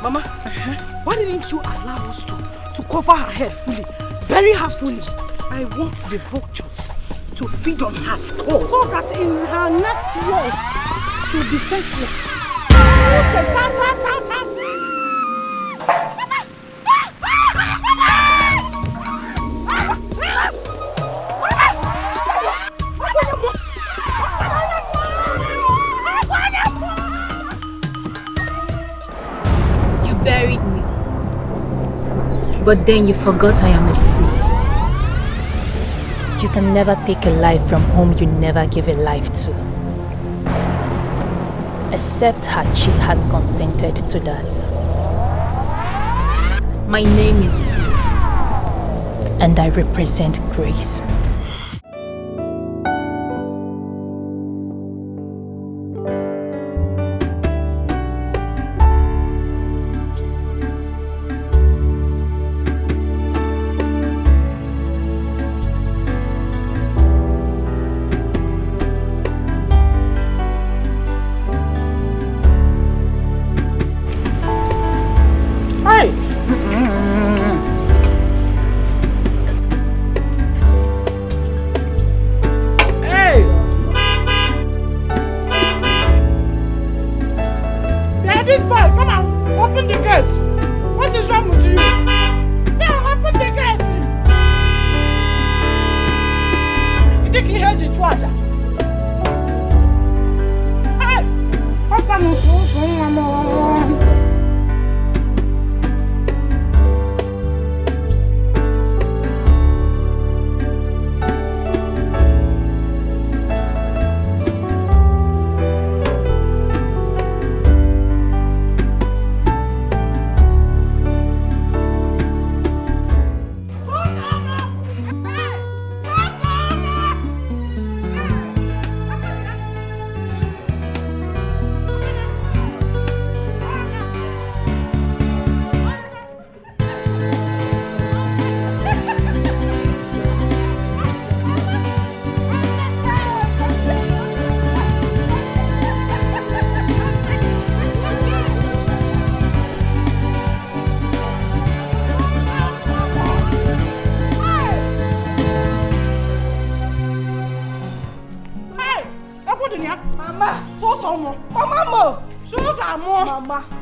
Mama, why didn't you allow us to cover her head fully, bury her fully? I want the vultures to feed on her skull so that in her next war she'll be senseless. You buried me, but then you forgot I am a seed. You can never take a life from whom you never give a life to. Except Hachi has consented to that. My name is Grace, and I represent Grace.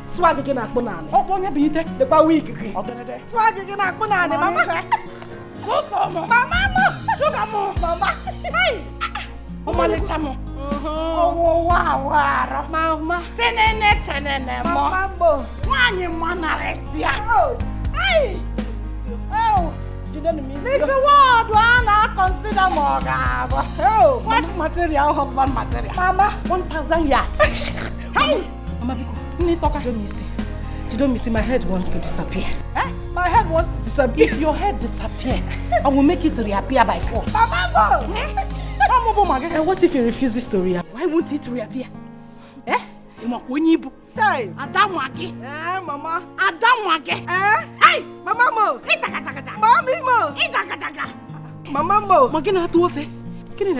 Swag again at banana. Oh, one be the week. Swag again at banana, Mama. Mama, sugar more, Mama. Hey, oh, my little chamo. Oh, wow, Mama. Tenene, Mambo. One you manaresia. Hey, oh, you don't mean Mr. Ward, one I consider more. Oh, what material, husband material? Mama, 1,000 yards. Hey, Mama, you don't miss it. My head wants to disappear. Eh? My head wants to disappear. If your head disappears, I will make it reappear by force. Mama! And what if it refuses to reappear? Why won't it reappear? Eh? Time. Adamwaki. Eh, Mama. Adamwaki. Eh? Hey! Mama mo. Itakataka. Mommy mo. Itakataka. Mama mo. Magina tu ofe.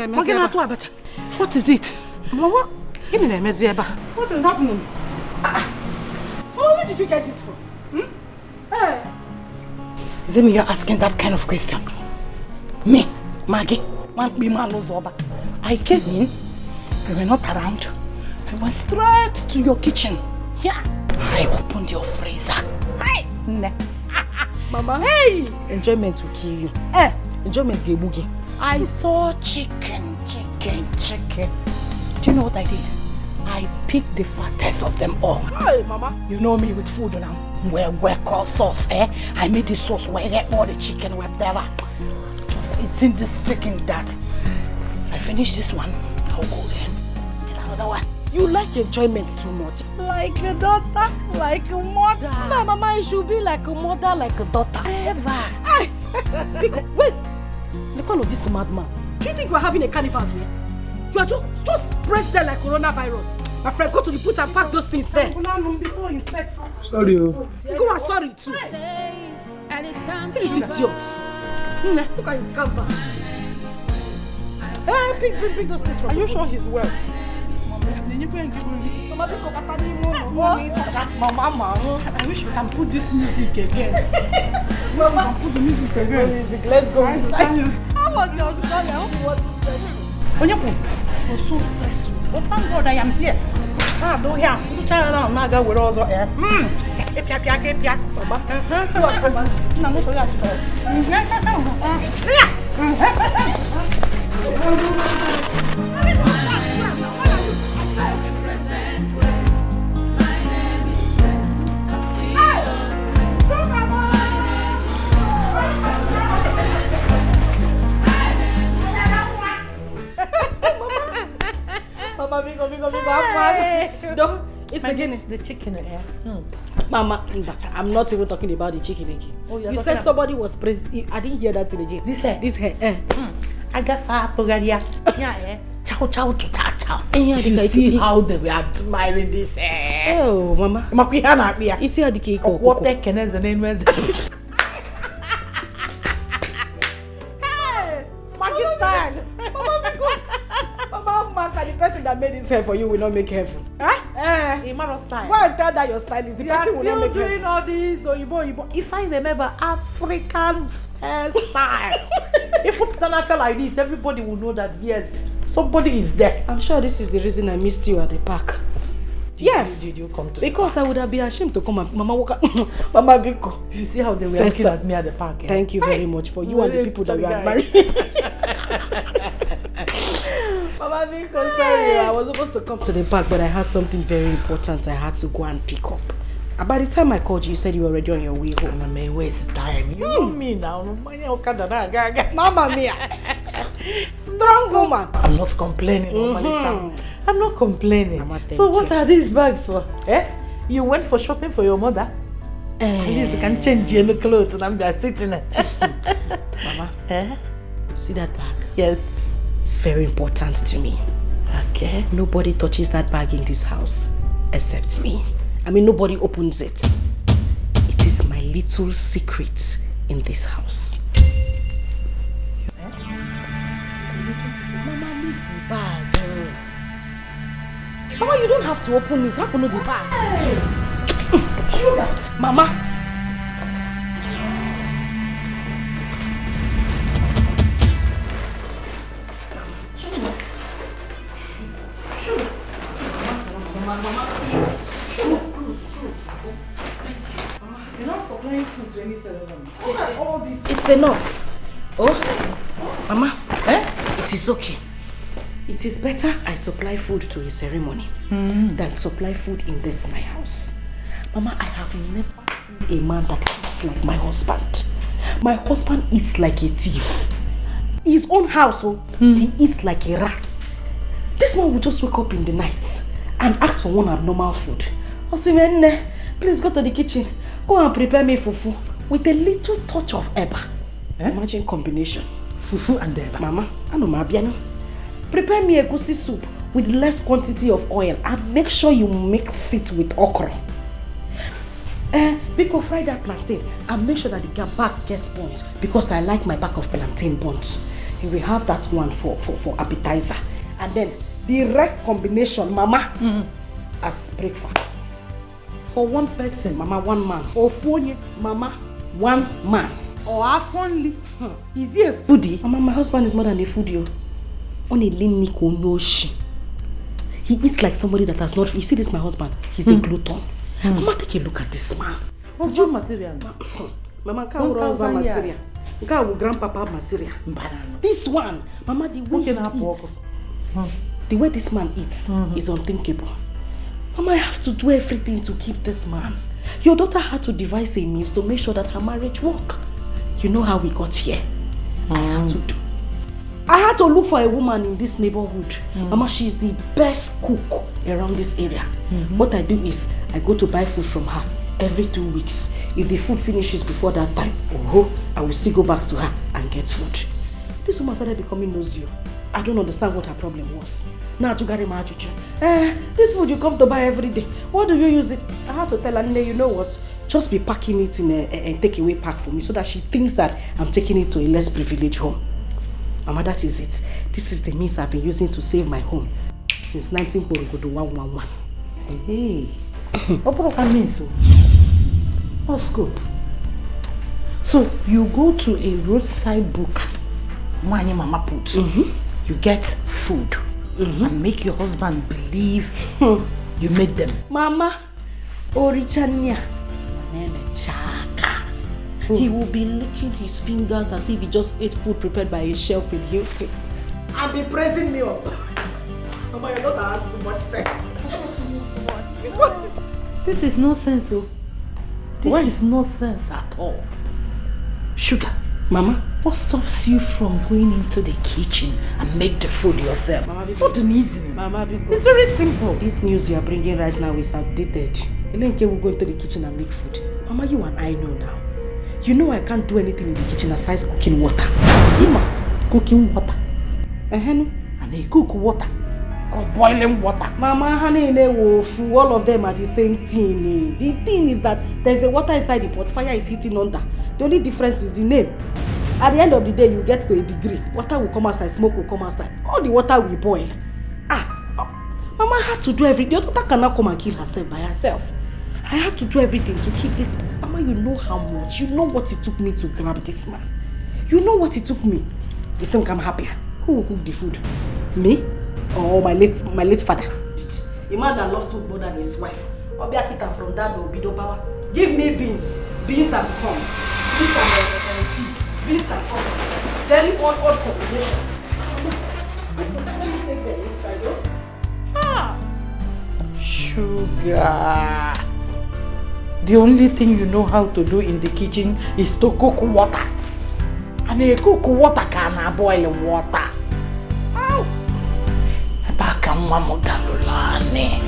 Magina tu abacha. What is it? Mama. What is happening? Where did you get this from? Hey. Zemi, you're asking that kind of question. Me, Maggie, I came in, you were not around. I went straight to your kitchen. Yeah. I opened your freezer. Hey! Mama, hey! Enjoyment will kill you. Enjoyment will boogie. I saw chicken. Do you know what I did? I picked the fattest of them all. Hey, Mama. You know me with food now. Where called sauce, eh? I made the sauce where I get all the chicken, whatever. Just eating this chicken that. If I finish this one, I'll go again. And another one. You like enjoyment too much. Like a daughter, like a mother. No, Mama, you should be like a mother, like a daughter. Ever. Wait. Look at this madman. Do you think we're having a carnival here? You are just spread there like coronavirus. My friend, go to the put and pack those things there. Sorry. Go and sorry too. See this idiot. Look at his canvas. Hey, bring those things from Are you sure he's well? Mama, I wish we can put this music again. Mama, put the music again. Let's go inside. How was your journey? I hope it was stressful. It was so stressful. But thank God I am here. Don't hear. You try around now with all the air. Mama, no, it's again the chicken here. Mama, I'm not even talking about the chicken again. Oh, you said somebody was praised. I didn't hear that thing again. This hair. I guess I togaria. Yeah. Chow chow to chow. You see how they were admiring this hair. Oh, Mama. You see how the cake go. What the can is the name was? Hey, Pakistan. Mama, the person that made this hair for you will not make heaven. Huh? Style. Go and tell that your style is the person will not make heaven. Doing all this, Oyibo. If I remember African hairstyle, if you put on a feel like this, everybody will know that yes, somebody is there. I'm sure this is the reason I missed you at the park. Did you come to because I would have been ashamed to come and Mama Waka Mama Biko. You see how they were looking at me at the park. Thank you very much for you and the people that you admire. Mama Biko, sorry, I was supposed to come to the park, but I had something very important I had to go and pick up. And by the time I called you, you said you were already on your way home. Mama, may waste time. You know me now. Mama Mia. Strong woman. I'm not complaining, I'm not complaining. Mama, so what are these bags for? You went for shopping for your mother? At least you can change your clothes and I'm just sitting there. Mama, see that bag? Yes. It's very important to me. Okay. Nobody touches that bag in this house except me. I mean, nobody opens it. It is my little secret in this house. Mama, leave the bag. Mama, you don't have to open it. Open the bag. Sugar. Mama. You're not supplying food to any ceremony. It's enough. Oh, Mama, it is okay. It is better I supply food to a ceremony than supply food in this my house. Mama, I have never seen a man that eats like my husband. My husband eats like a thief. His own house, he eats like a rat. This man will just wake up in the night and ask for one abnormal food. Osimene, please go to the kitchen. Go and prepare me fufu with a little touch of eba. Imagine combination. Fufu and eba. Mama, I know my biano. Prepare me a goosey soup with less quantity of oil and make sure you mix it with okra. Biko, fry that plantain and make sure that the back gets burnt because I like my back of plantain burnt. You will have that one for appetizer. And then the rest combination, Mama, as breakfast. For one person, Mama, one man. Or for you, Mama, one man. Or half only. Is he a foodie? Mama, my husband is more than a foodie. Only Liniko Noshi. He eats like somebody that has not. You see this, my husband? He's a glutton. Mama, take a look at this man. What's your material? Mama, can't material. Grandpapa material. This one, Mama, the way he eats, the way this man eats is unthinkable. Mama, I have to do everything to keep this man. Your daughter had to devise a means to make sure that her marriage work. You know how we got here. I had to look for a woman in this neighborhood. Mama, she's the best cook around this area. What I do is, I go to buy food from her every 2 weeks. If the food finishes before that time, I will still go back to her and get food. This woman started becoming nosy. I don't understand what her problem was. Now to carry my chuchu. This food you come to buy every day. What do you use it? I have to tell her, you know what? Just be packing it in a takeaway pack for me so that she thinks that I'm taking it to a less privileged home. Mama, that is it. This is the means I've been using to save my home since 1911. Hey, what means so? What's scope? So you go to a roadside book, money mama put. You get food and make your husband believe you made them. Mama, Orichania, Chaka. He will be licking his fingers as if he just ate food prepared by a chef in Hilton. And be praising me up. Mama, your daughter has too much sense. This is nonsense, oh. This is nonsense at all. Sugar, Mama, what stops you from going into the kitchen and make the food yourself? Mama, What an easy. Mama, because It's very simple. this news you are bringing right now is outdated. Elenke will go into the kitchen and make food. Mama, you and I know now. You know I can't do anything in the kitchen aside cooking water. Ima, cooking water. And And a cook water. Called boiling water. Mama, honey, all of them are the same thing. The thing is that there's a water inside the pot, fire is hitting under. The only difference is the name. At the end of the day, you get to a degree. Water will come outside, smoke will come outside. All the water will boil. Mama had to do everything. Your daughter cannot come and kill herself by herself. I have to do everything to keep this. Mama, you know how much. You know what it took me to grab this man. You know what it took me. Listen, I'm happier. Who will cook the food? Me? Or my late father? A man that loves food more than his wife. Obia Kita from that will be the power. Give me beans and corn, beans and tea, beans and corn. Very odd combination. Sugar. The only thing you know how to do in the kitchen is to cook water. And a cook water can boil water. Ow! Baka mama galulane.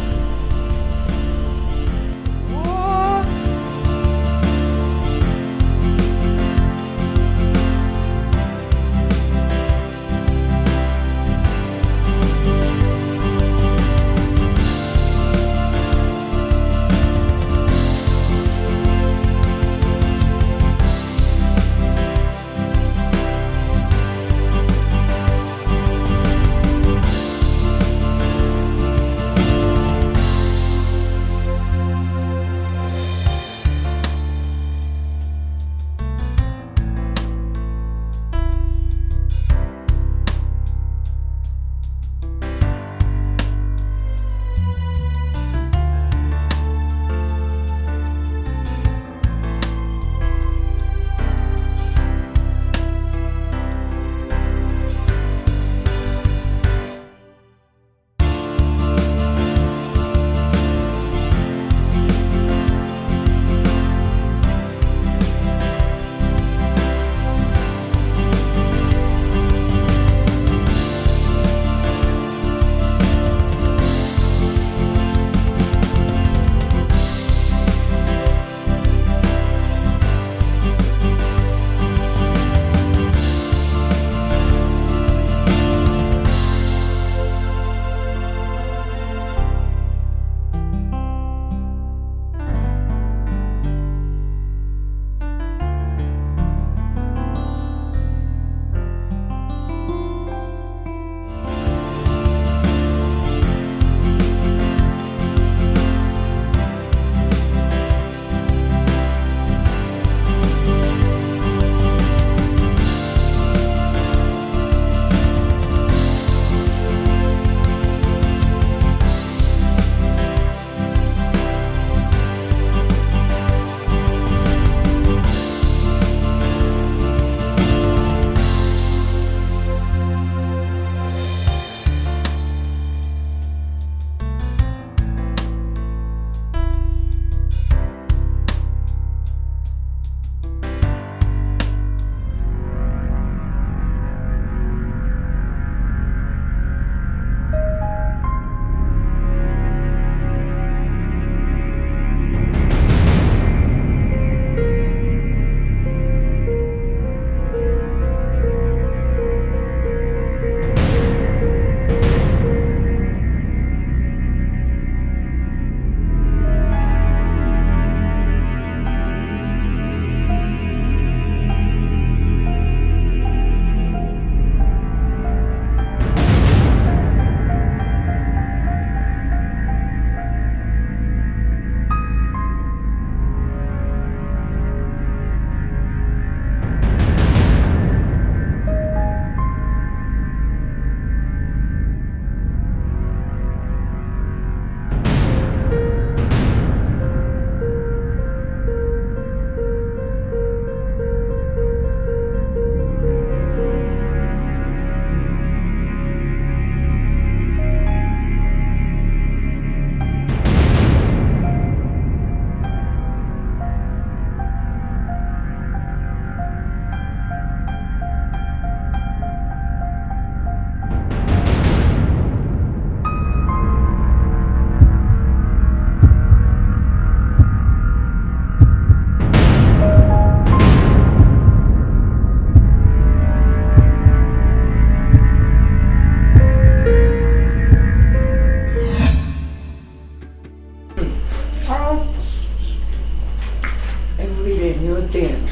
new thing.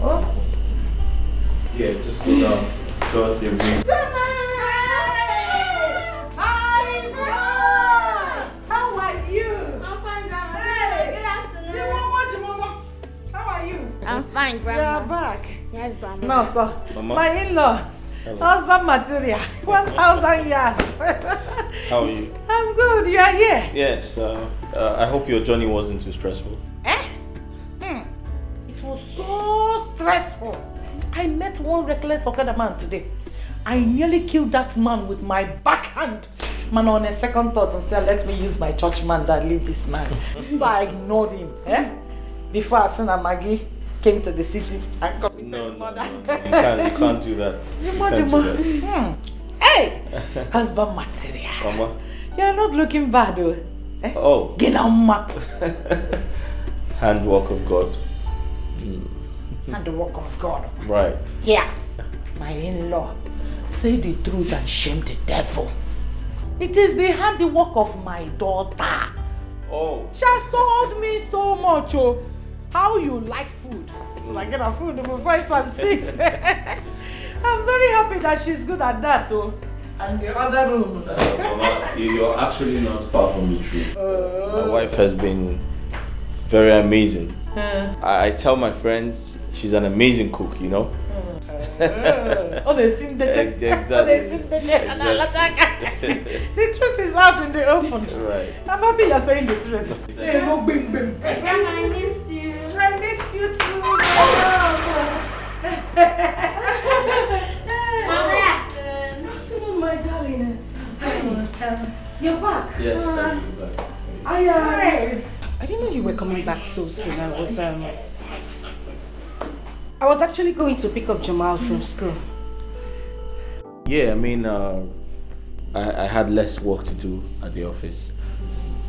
Oh. Yeah, just go down. Short the wings. How are you? I'm fine, Grandma. Hey. Good afternoon. Mama. How are you? I'm fine, You Grandma. are back. Yes, Grandma. No, sir. Mama. My in-law. Husband material. 1,000 yards. How are you? I'm good. You are here. Yes, I hope your journey wasn't too stressful. It was so stressful. I met one reckless Okada man today. I nearly killed that man with my backhand. Man, on a second thought and said, let me use my church man that leave this man. So I ignored him. Before Asuna Maggie came to the city and committed murder. No. You can't do that. You can't do that. Hey! Husband material. Mama. You're not looking bad though. Oh. Ginamma. Handwork of God. And the work of God. Right. Yeah. My in-law. Say the truth and shame the devil. It is the handiwork of my daughter. Oh. She has told me so much, how you like food. It's like getting food number 5 and 6. I'm very happy that she's good at that, though. And the other room. Mama, you're actually not far from the truth. My wife has been very amazing. I tell my friends she's an amazing cook, you know? Oh, they sing the check. Exactly. Oh, they sing the check. The truth is out in the open. Right. I'm happy you're saying the truth. Hey, no bing bing. Grandma, I missed you. I missed you too. Mama, afternoon. Afternoon, my darling. You're back. Yes, I'll be back. I didn't know you were coming back so soon. I was actually going to pick up Jamal from school. Yeah, I mean, I had less work to do at the office.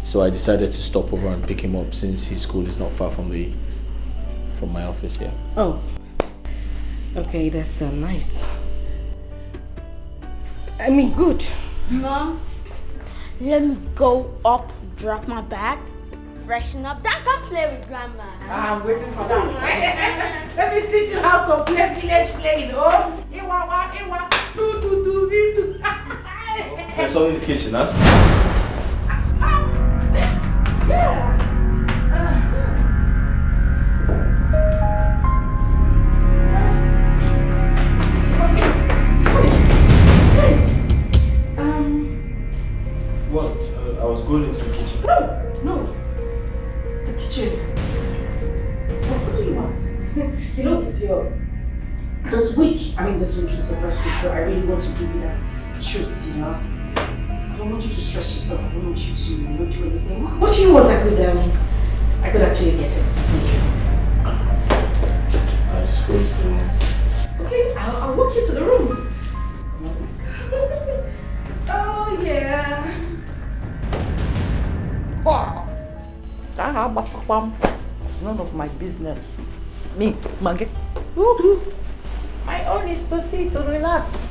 So I decided to stop over and pick him up since his school is not far from my office here. Oh. Okay, that's nice. I mean, good. Mom, let me go up, drop my bag, freshen up, then come play with Grandma. I'm waiting for that. Let me teach you how to play village playing, oh? Iwa, do. I saw you in the kitchen, huh? Yeah. What? I was going into the kitchen. No. The kitchen. What do you want? You know, it's this week is your birthday, so I really want to give you that treat, you know. I don't want you to stress yourself. I don't want you to not do anything. What do you want? I could actually get it for you. I just go to the room. Okay, I'll walk you to the room. Come on, let's go. Oh yeah. Wow. It's none of my business. Me, Maggie. My own is to see to relax.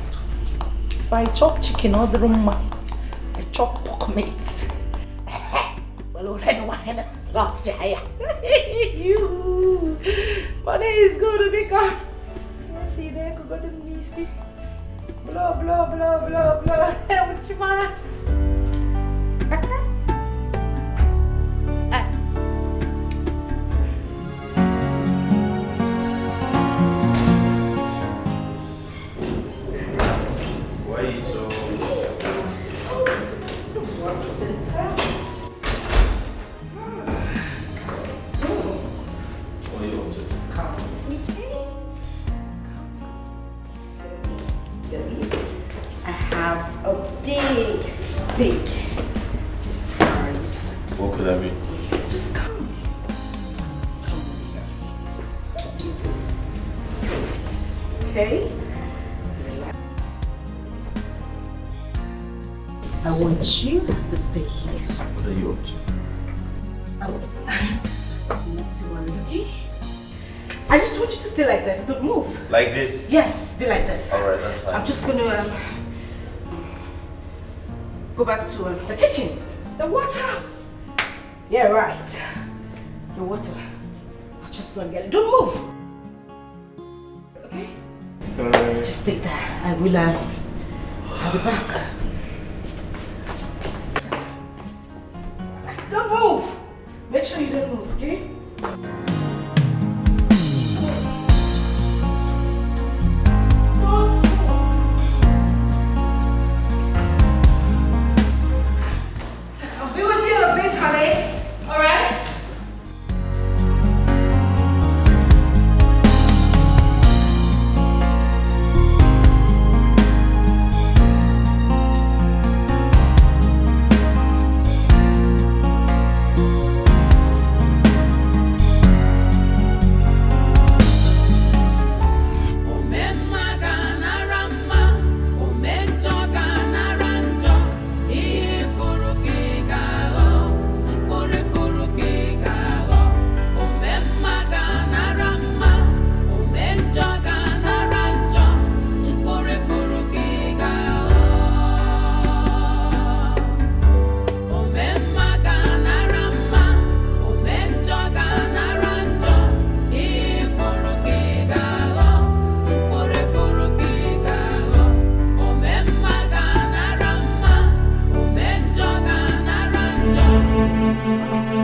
If I chop chicken or the room, I chop pork meat. Well, already one last year. You. Money is good to become. See, there could go to Missy. Blah, blah, blah, blah, blah. What you want? Why are you so... What are you up to? I have a big surprise. What could that be? Just come. Do this. Okay? I want you to stay here. What are you up to? Let's do one, okay? I just want you to stay like this. Don't move. Like this? Yes, be like this. Alright, that's fine. I'm just gonna go back to the kitchen. The water. Yeah, right. The water. I'll Just go and get it. Don't move. Okay? Just take that. I will, I'll be back. Don't move. Make sure you don't move, okay? I'll be with you in a bit, honey. All right?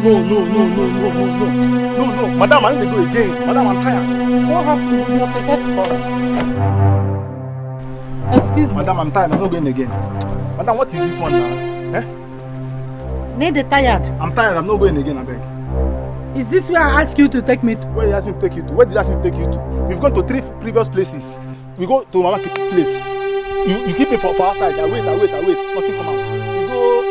No. Madam, I need to go again. Madam, I'm tired. What happened with your passport? Excuse me. Madam, I'm tired. I'm not going again. Madam, what is this one now? Need it tired. I'm tired. I'm not going again, I beg. Is this where I asked you to take me to? Where did you ask me to take you to? Where did you ask me to take you to? We've gone to 3 previous places. We go to Mama Kitty's place. You keep me for outside. I wait. Nothing come out. You go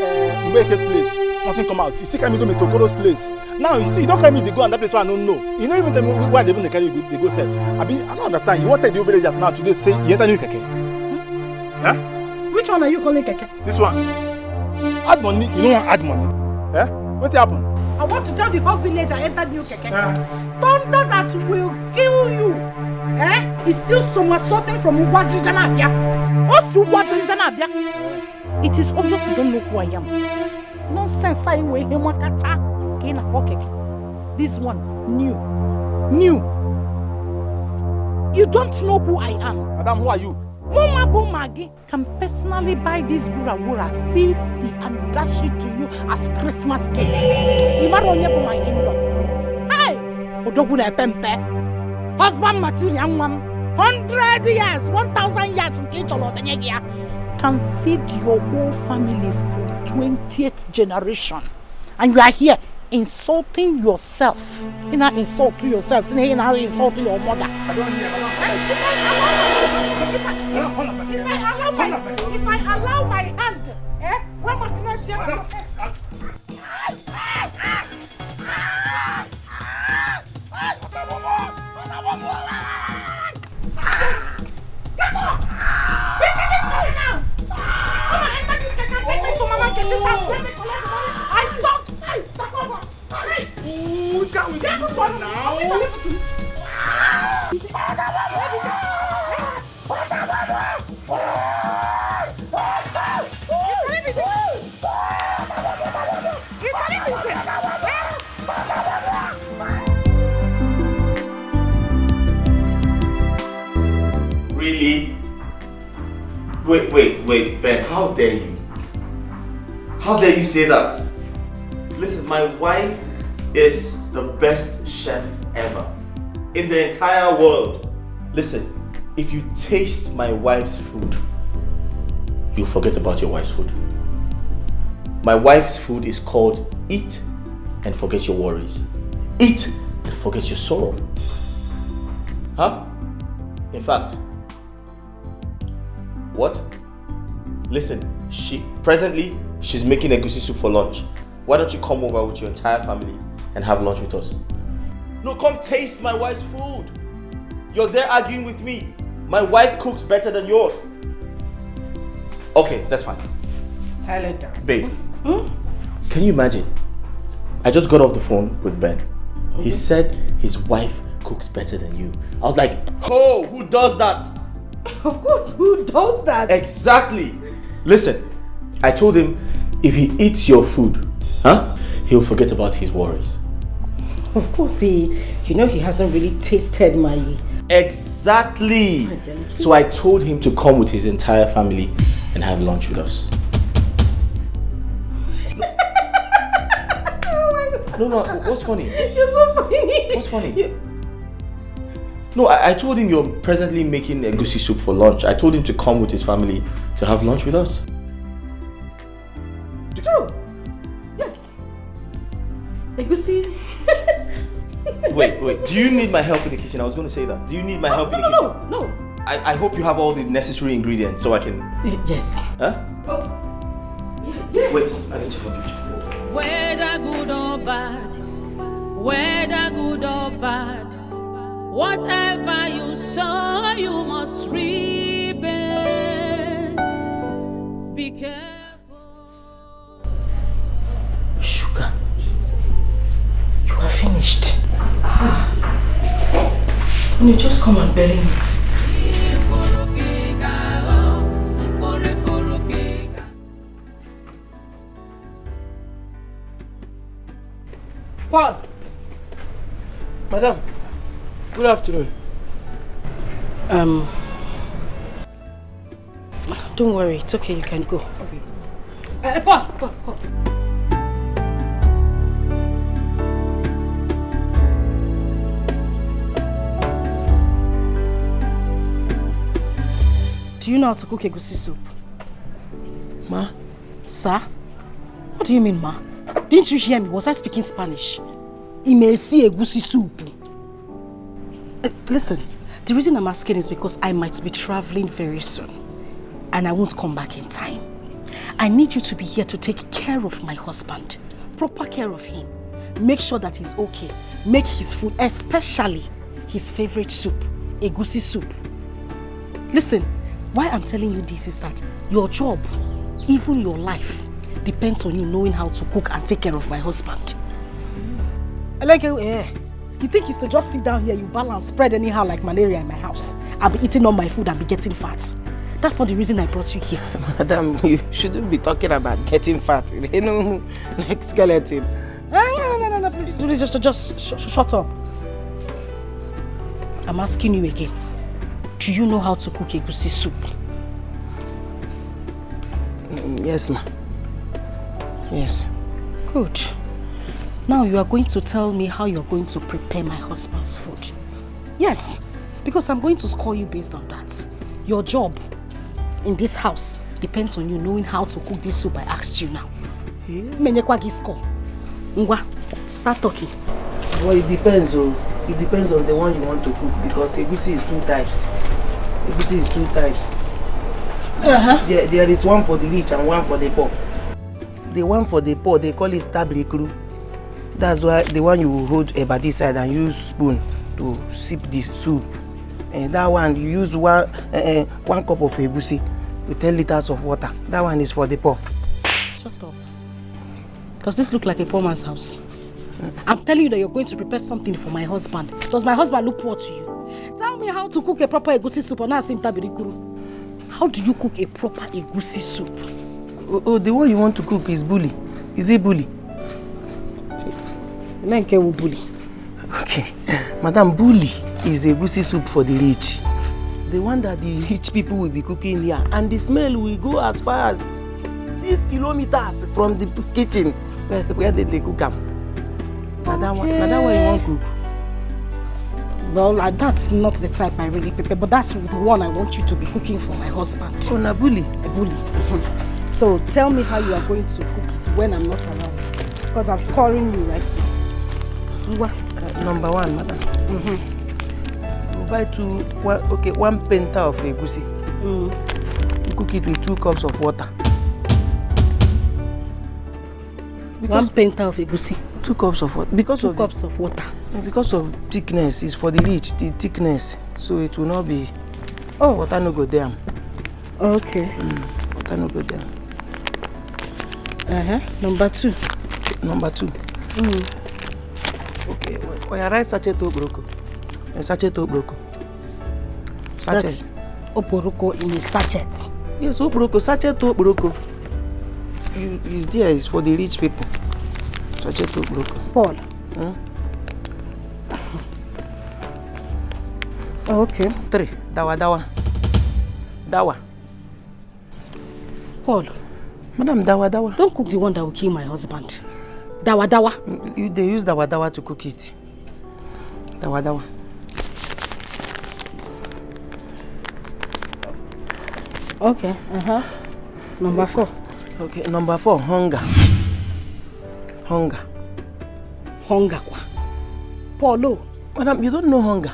Ubeke's place. Nothing come out. You still carry me go Mr. Okoro's place. Now you don't carry me to go and that place where I don't know. You don't even tell me why they even carry you they go sell. I don't understand. You wanted the villagers now today say you enter new keke. Huh? Which one are you calling keke? This one. Add money. You don't want add money. Eh? What's happened? I want to tell the whole village I entered new keke. Thunder that will kill you. It's still somersaulting from Wazico. It is obvious you don't know who I am. Nonsense, I weigh him. This one, new. You don't know who I am. Madam, who are you? Mama Bomagi can personally buy this Gura 50 and dash it to you as Christmas gift. You might only be my in-law. Hey! Odoguna Pempe. Husband material 100 years, 1,000 years in Kitolo Benyagia. Can feed your whole family for 20th generation. And you are here insulting yourself. You're not insulting yourself. You're not insulting your mother. If I allow my hand, what am I going to Really? Wait, Ben, how dare you? How dare you say that? Listen, my wife is the best chef ever in the entire world. Listen, if you taste my wife's food, you'll forget about your wife's food. My wife's food is called eat and forget your worries. Eat and forget your sorrow. Huh? In fact, what? Listen, presently she's making egusi soup for lunch. Why don't you come over with your entire family and have lunch with us? No, come taste my wife's food. You're there arguing with me. My wife cooks better than yours. Okay, that's fine. Babe, can you imagine? I just got off the phone with Ben. He said his wife cooks better than you. I was like, oh, who does that? Of course, who does that? Exactly. Listen, I told him if he eats your food, he'll forget about his worries. Of course, he hasn't really tasted my... Exactly. So I told him to come with his entire family and have lunch with us. No, what's funny? You're so funny. What's funny? No, I told him you're presently making egusi soup for lunch. I told him to come with his family to have lunch with us. True. Yes. Egusi. Wait. Do you need my help in the kitchen? I was going to say that. Do you need my help in the kitchen? No. I hope you have all the necessary ingredients so I can... Yes. Huh? Oh. Yes. Wait, I need to help you. Whether good or bad, whatever you sow, you must reap it. Be careful. Sugar, you are finished. Can you just come and bury me? Paul! Madam, good afternoon. Don't worry, it's okay, you can go. Okay. Paul, come. Do you know how to cook egusi soup? Ma? Sir? What do you mean, ma? Didn't you hear me? Was I speaking Spanish? Imesi egusi soup. Listen, the reason I'm asking is because I might be traveling very soon. And I won't come back in time. I need you to be here to take care of my husband. Proper care of him. Make sure that he's okay. Make his food, especially his favorite soup, egusi soup. Listen, why I'm telling you this is that your job, even your life, depends on you knowing how to cook and take care of my husband. Like, you think it's to just sit down here, you balance, spread anyhow like malaria in my house, and be eating all my food and be getting fat. That's not the reason I brought you here. Madam, you shouldn't be talking about getting fat. You know, like skeleton. No, please, just shut up. I'm asking you again. Do you know how to cook egusi soup? Yes, ma. Yes. Good. Now you are going to tell me how you are going to prepare my husband's food. Yes, because I'm going to score you based on that. Your job in this house depends on you knowing how to cook this soup I asked you now. Score. Ngwa, start talking. Well, it depends. It depends on the one you want to cook because egusi is two types. Egusi is two types. There is one for the rich and one for the poor. The one for the poor, they call it tabrikru. That's why the one you hold a body side and use spoon to sip the soup. And that one you use one cup of egusi with 10 liters of water. That one is for the poor. Shut up. Does this look like a poor man's house? I'm telling you that you're going to prepare something for my husband. Does my husband look poor to you? Tell me how to cook a proper egusi soup or not tabirikuru. How do you cook a proper egusi soup? Oh, the one you want to cook is bully. Is it bully? Bully. Okay. Madam, bully is egusi soup for the rich. The one that the rich people will be cooking here. And the smell will go as far as 6 kilometers from the kitchen where they cook them. Madam, what you want to cook? Well, that's not the type I really prepare, but that's the one I want you to be cooking for my husband. Oh, na bully? A bully. So tell me how you are going to cook it when I'm not around. Because I'm scoring you right now. Number one, madam. You buy one penta of egusi. You cook it with 2 cups of water. One penta of egusi. 2 cups of water. Because 2 cups of water. Because of thickness, it's for the rich, the thickness. So it will not be. Oh. Water no go down. Okay. Water no go down. Number 2. Number 2. Okay. Or you write sachet obroko. Sachet obroko. Sachet. That's oporoko in a sachet. Yes, obroko. Sachet obroko. It's there. It's for the rich people. Sachet obroko. Paul. Oh, okay. 3. Dawa. Paul. Madam, dawa. Don't cook the one that will kill my husband. Dawa. They use dawa to cook it. Dawa. Okay. Number 4. Okay, number 4, hunger. Hunger kwa. Polo. Madam, you don't know hunger.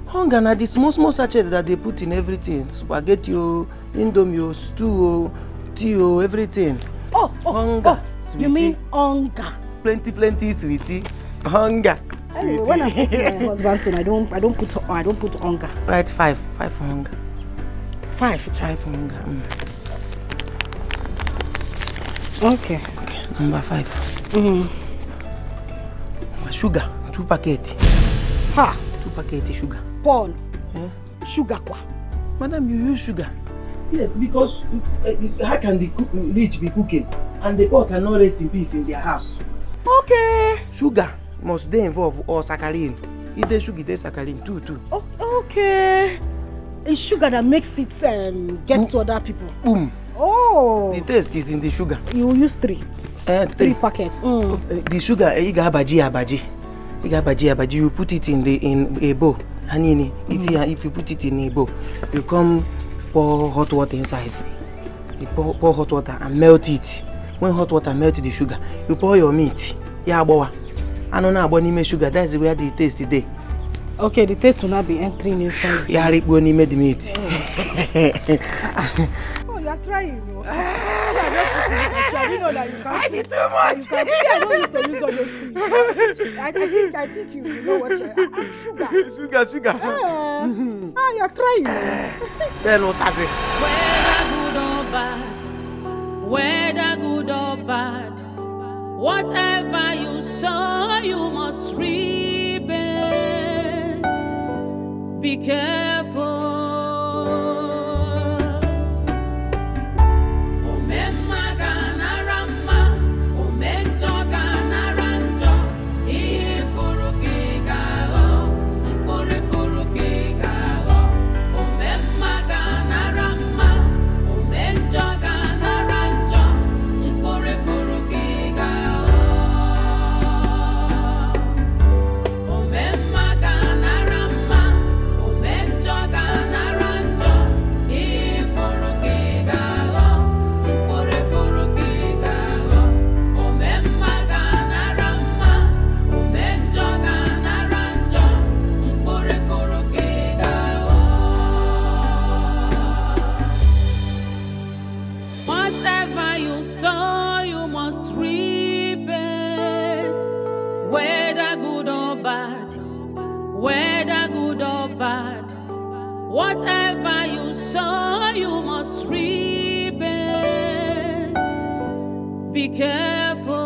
Hunger na the small sachet that they put in everything. Spaghetti, indomie, stew, tea, everything. Hunger. Sweetie. You mean hunger? Plenty, sweetie. Hunger. Anyway, when I cook my husband's son, I don't put hunger. Right, 5 for hunger. 5 hunger. Okay, number 5. Sugar, 2 packets. 2 packets sugar. Paul. Sugar kwa. Madam, you use sugar. Yes, because how can the rich be cooking and the poor cannot rest in peace in their house? Okay. Sugar must they involve or saccharin. If they sugar, they saccharin too. Oh, okay. It's sugar that makes it get to other people. Boom. Oh. The taste is in the sugar. You use 3. 3 packets. The sugar, you got abaji. You put it in a bowl. Hanini, if you put it in a bowl, you come pour hot water inside. You pour hot water and melt it. When hot water melts the sugar, you pour your meat. Yeah, boy. I don't know about sugar. That's where the taste today. Okay, the taste will not be entering inside. Yeah, Rick when he made the meat. Oh, you're trying. I didn't know that you can't. I did too much. I don't used to use all those things. I think you know what you're. Sugar. You're trying. Then what does it? Whether good or bad, whatever you sow, you must reap it. Be careful. Whatever you sow, you must reap it. Be careful.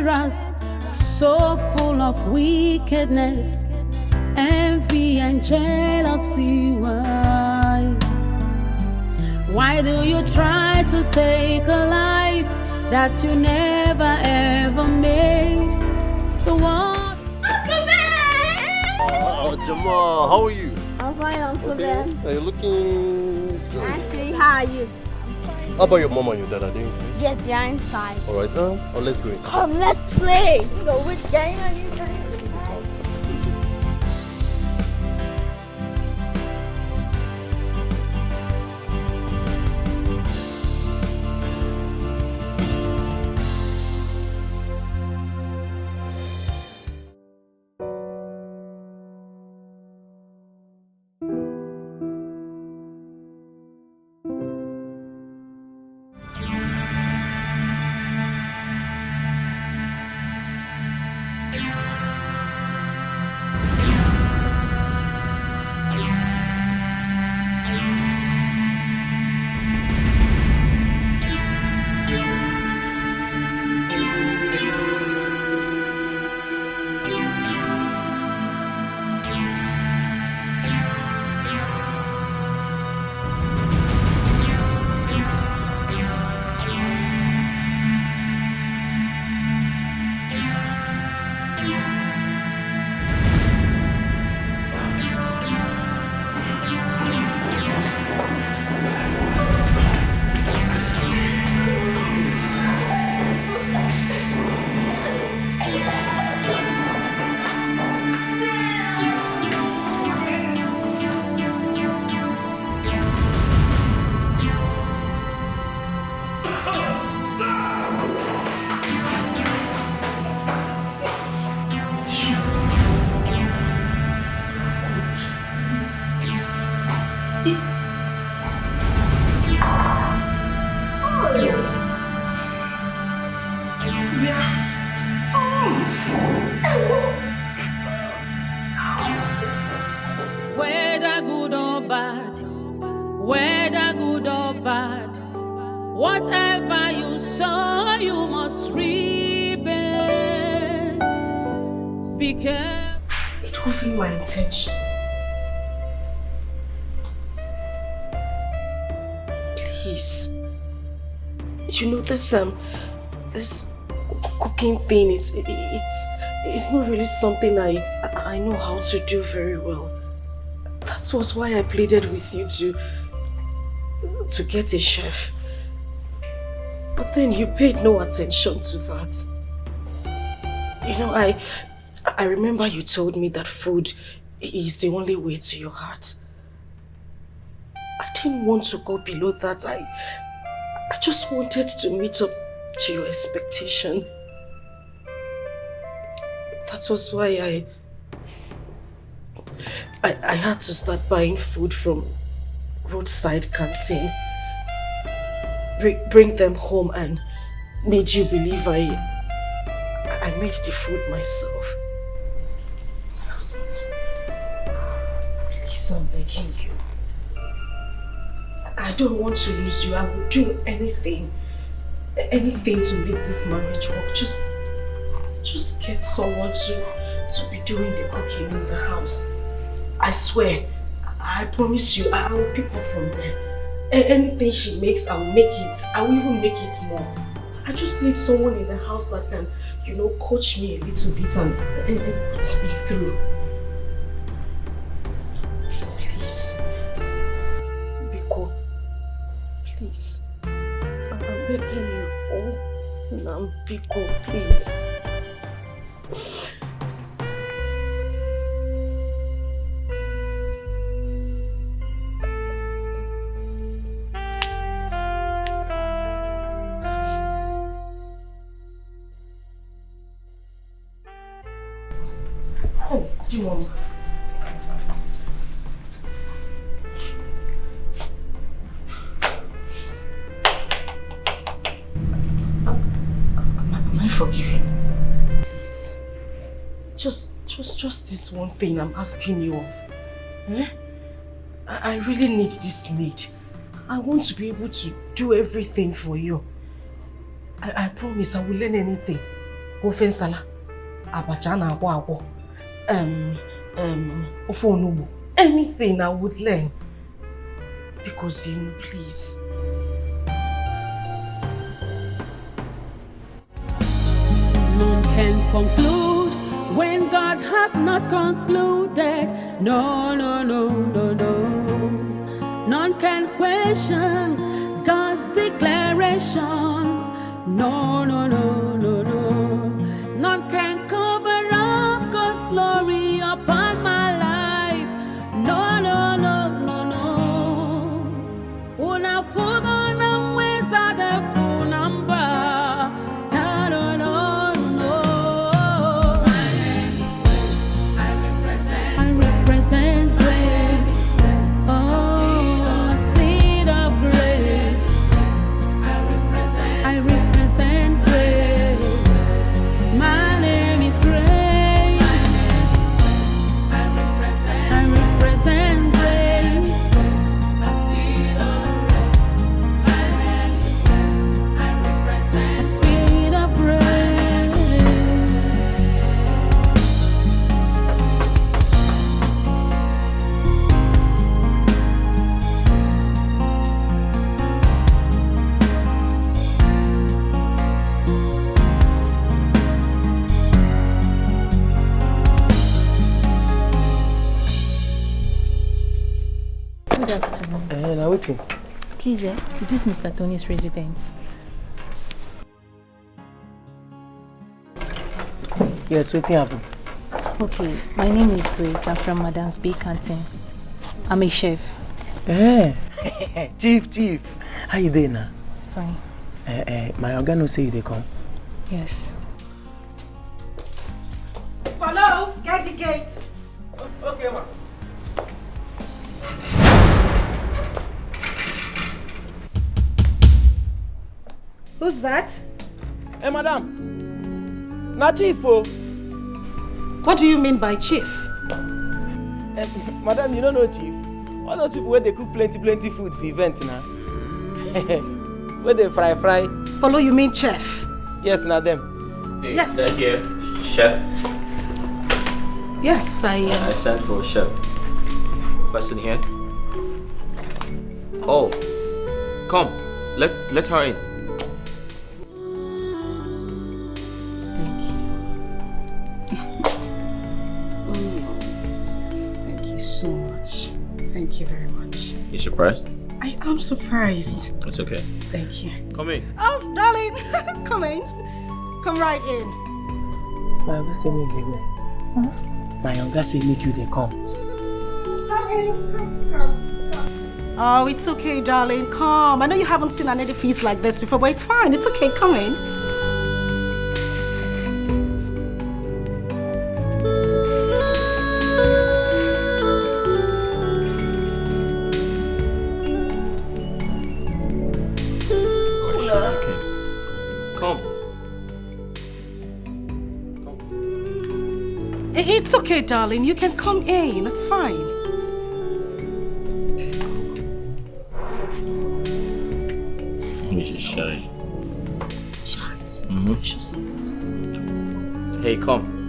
dangerous, so full of wickedness, envy and jealousy. Why do you try to take a life that you never ever made? The one. Uncle Ben! Oh, Jamal, how are you? I'm fine, Uncle Ben. You're looking good. Auntie, how are you? How about your mom and your dad? Are they inside? Yes, they are inside. All right, let's go inside. Come, let's play. So which game are you playing? Whether good or bad, whether good or bad, whatever you sow, you must reap it. Be careful. It wasn't my intention. Please. You know this cooking thing it's not really something I know how to do very well. That was why I pleaded with you to get a chef. But then you paid no attention to that. You know, I remember you told me that food is the only way to your heart. I didn't want to go below that. I just wanted to meet up to your expectation. That was why I had to start buying food from roadside canteen. Bring them home and made you believe I made the food myself. Husband, please, I'm begging you. I don't want to lose you. I will do anything to make this marriage work. Just get someone to be doing the cooking in the house. I swear, I promise you, I will pick up from there. Anything she makes, I will make it. I will even make it more. I just need someone in the house that can, coach me a little bit and put me through. Please. Biko. Please. I'm begging you. Oh, Biko, please. Oh, Mom. Am I forgiven? Please. Just this one thing I'm asking you of. Eh? I really need this maid. I want to be able to do everything for you. I promise I will learn anything. ofe nsala, abacha na akwa, ofe onugbu. Anything I would learn. Because please. None can conclude when God hath not concluded. No, no, no, no, no. None can question God's declarations. No, no, no, no, no. None can cover up God's glory upon my life. No, no, no, no, no. Una fuga na weza de funamba. No, no, no, no. My name is Grace. I represent grace. Oh, seed of grace. I represent grace. My name is Grace. I represent grace. A seed of grace. My name is Grace. I represent a seed of grace. Good afternoon. Now waiting. Please, is this Mr. Tony's residence? Yes, waiting happen. Okay, my name is Grace. I'm from Madam's Bay Canteen. I'm a chef. Chief. How you doing now? Fine. My organ will say they come. Yes. Polo, get the gate. Okay, ma. Who's that? Hey, madam. Na chief, oh. What do you mean by chief? Madam, you don't know chief. All those people where they cook plenty food for event now. Where they fry. Polo, you mean chef? Yes, na them. Hey, Yes. is that here? Chef? Yes, I sent for a chef. Person here? Oh, come. Let her in. Thank you so much. Thank you very much. You surprised? I am surprised. It's okay. Thank you. Come in. Oh, darling, come in. Come right in. My uncle say make they go. Huh? My uncle say make you they come. Oh, it's okay, darling. Come. I know you haven't seen an edifice like this before, but it's fine. It's okay. Come in. It's okay, darling. You can come in. It's fine. He's shy. Shy? Mm-hmm. Sure, something. Hey, come.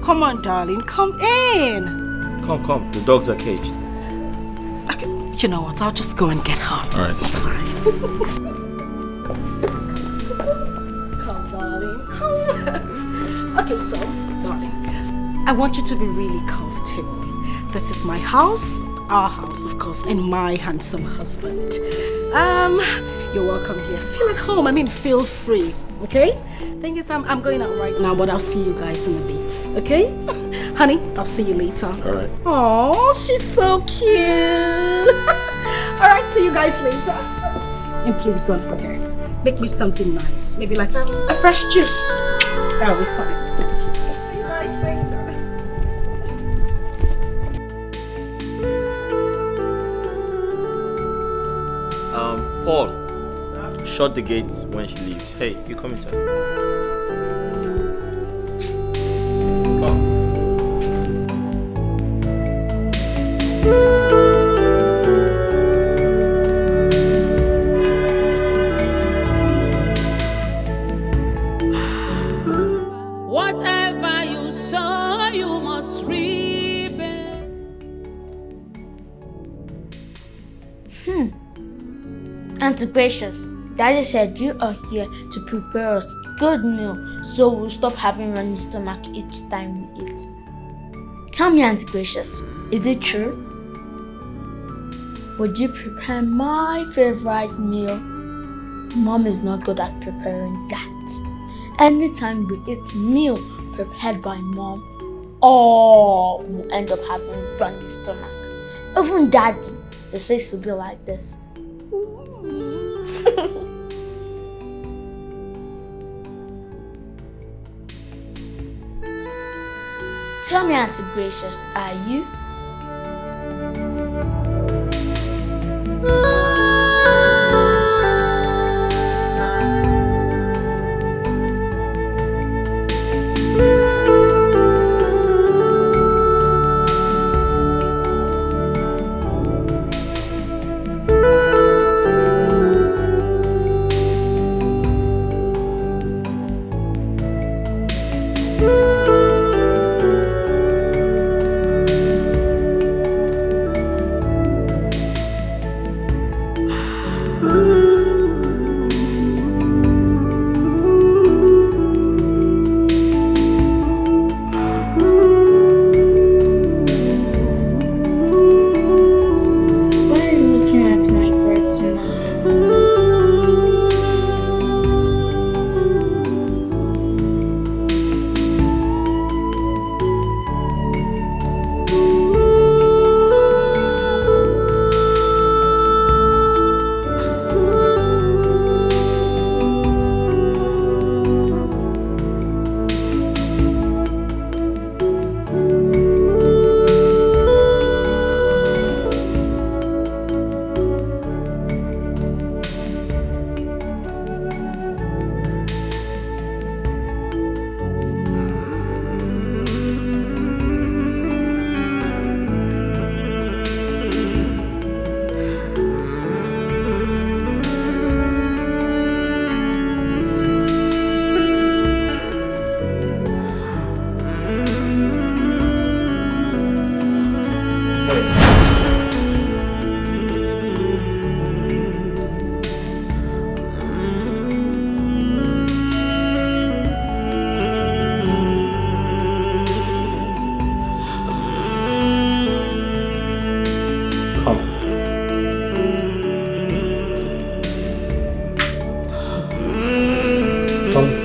Come on, darling. Come in. Come. The dogs are caged. Okay. You know what? I'll just go and get her. All right. It's fine. Come, darling. Come. Okay, so, darling, I want you to be really comfortable. This is my house, our house, of course, and my handsome husband. You're welcome here. Feel at home. I mean, feel free. Okay? Thing is, I'm going out right now, but I'll see you guys in a bit. Okay? Honey, I'll see you later. All right. Oh, she's so cute. All right, see you guys later. And please don't forget, make me something nice. Maybe like a fresh juice. That'll be fine. See you guys later. Paul, shut the gate when she leaves. Hey, you come inside. Come. Auntie Gracious, Daddy said you are here to prepare us good meal so we'll stop having running stomach each time we eat. Tell me, Auntie Gracious, is it true? Would you prepare my favorite meal? Mom is not good at preparing that. Anytime we eat meal prepared by Mom, all will end up having running stomach. Even Daddy, his face will be like this. Tell me, Auntie Gracious, are you?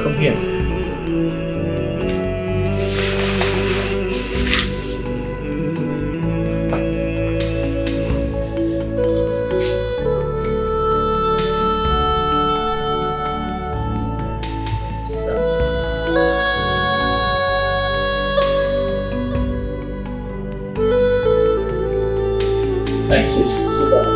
Come here. Thanks, sis. Sit down.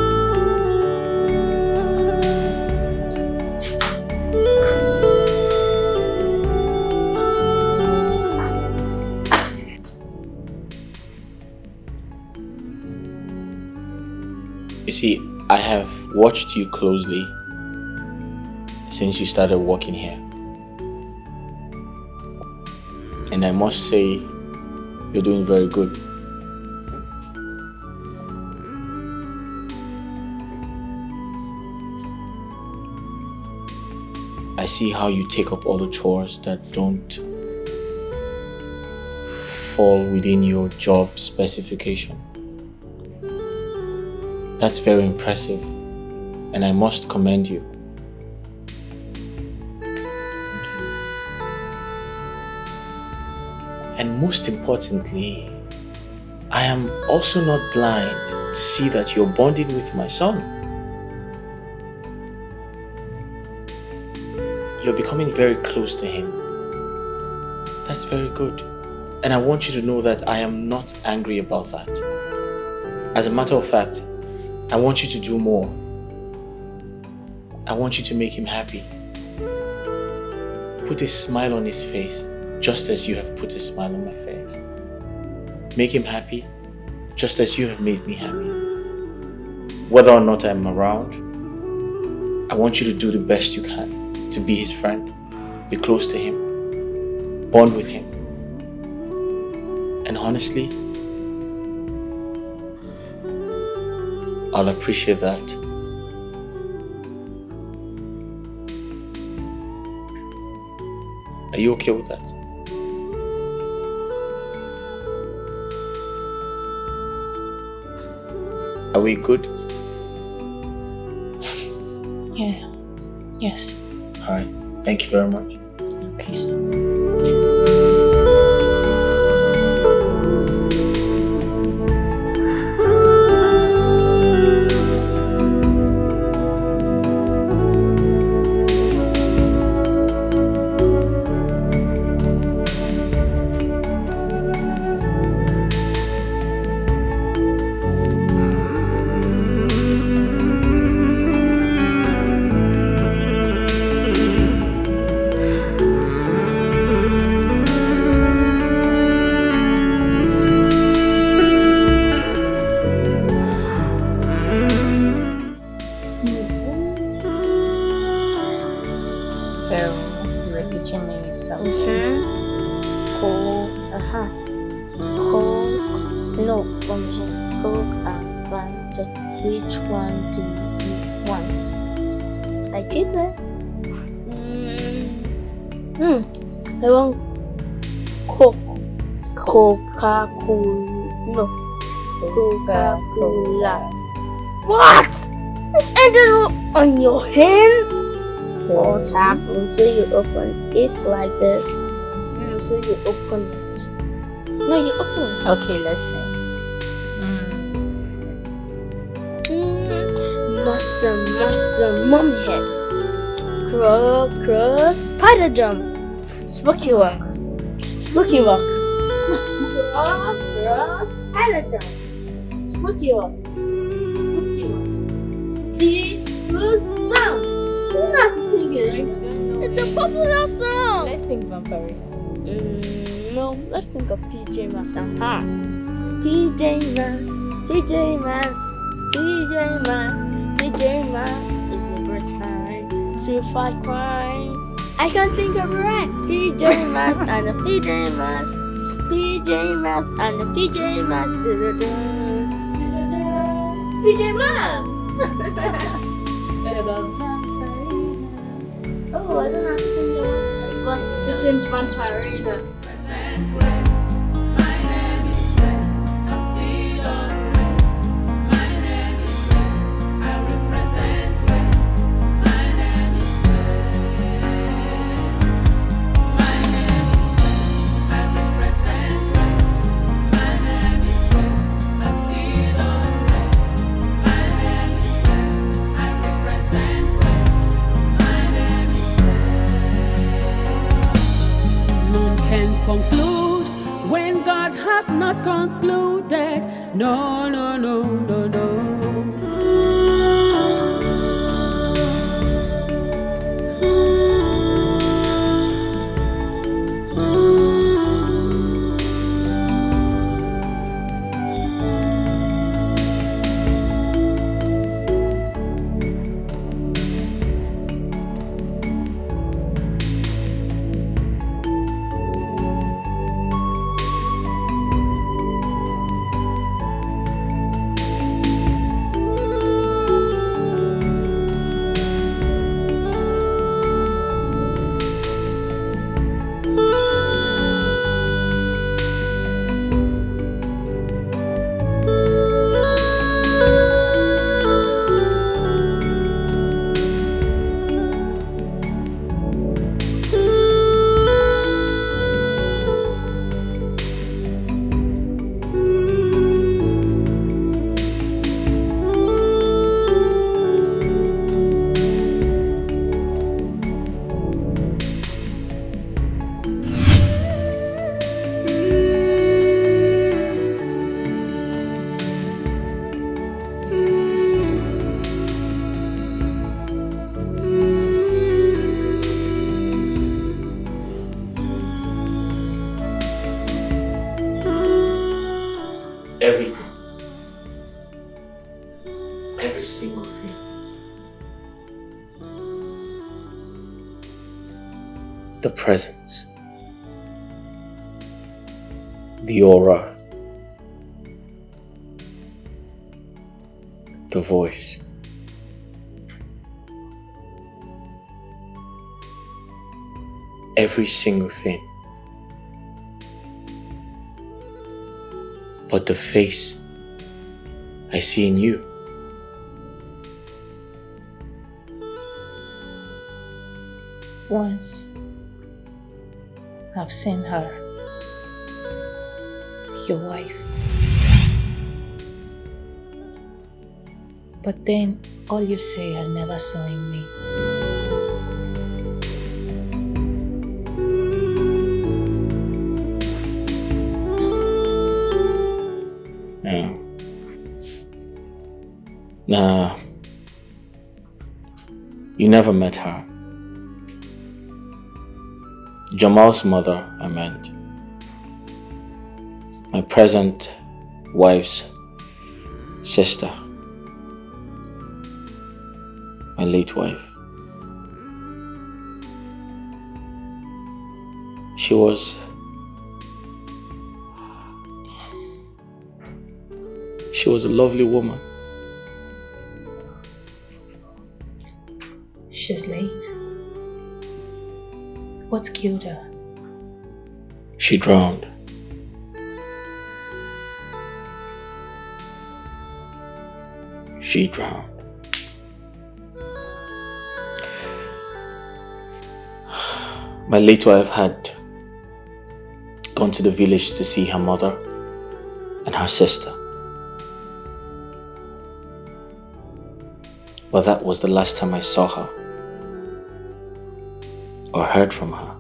You see, I have watched you closely since you started working here. And I must say, you're doing very good. I see how you take up all the chores that don't fall within your job specification. That's very impressive, and I must commend you. And most importantly, I am also not blind to see that you're bonding with my son. You're becoming very close to him. That's very good. And I want you to know that I am not angry about that. As a matter of fact, I want you to do more. I want you to make him happy. Put a smile on his face, just as you have put a smile on my face. Make him happy, just as you have made me happy. Whether or not I'm around, I want you to do the best you can to be his friend, be close to him, bond with him. And honestly, I'll appreciate that Are you okay with that? Are we good? Yeah. Yes. Alright. Thank you very much. Please. Which one do you want? I did that. I want Coca-Cola. No. Coca-Cola. What? It's ended up on your hands? What happened? So you open it like this. So you open it. No, you open it. Okay, let's see. Master, mommy head. Cross, spider jump. Spooky walk. Cross, spider jump. Spooky walk. Feet goes down. You know how to sing it, right? It's a popular song. Let's sing Vampire. No, let's think of PJ Masks. PJ Masks is a great time to fight crime. I can't think of it right. PJ Masks and the PJ Masks. PJ Masks and the PJ Masks. PJ Masks! Oh, I don't know how to sing that. But it's in Vampirina. Conclude when God hath not concluded. No, no, no, no, no. Everything. Every single thing. The presence. The aura. The voice. every single thing. But the face I see in you. Once I've seen her, your wife. But then all you say I never saw in me. Yeah. Nah. You never met her. Jamal's mother, I meant. My present wife's sister. My late wife. She was a lovely woman. She's late. What killed her? She drowned. She drowned. My late wife had gone to the village to see her mother and her sister. But that was the last time I saw her or heard from her.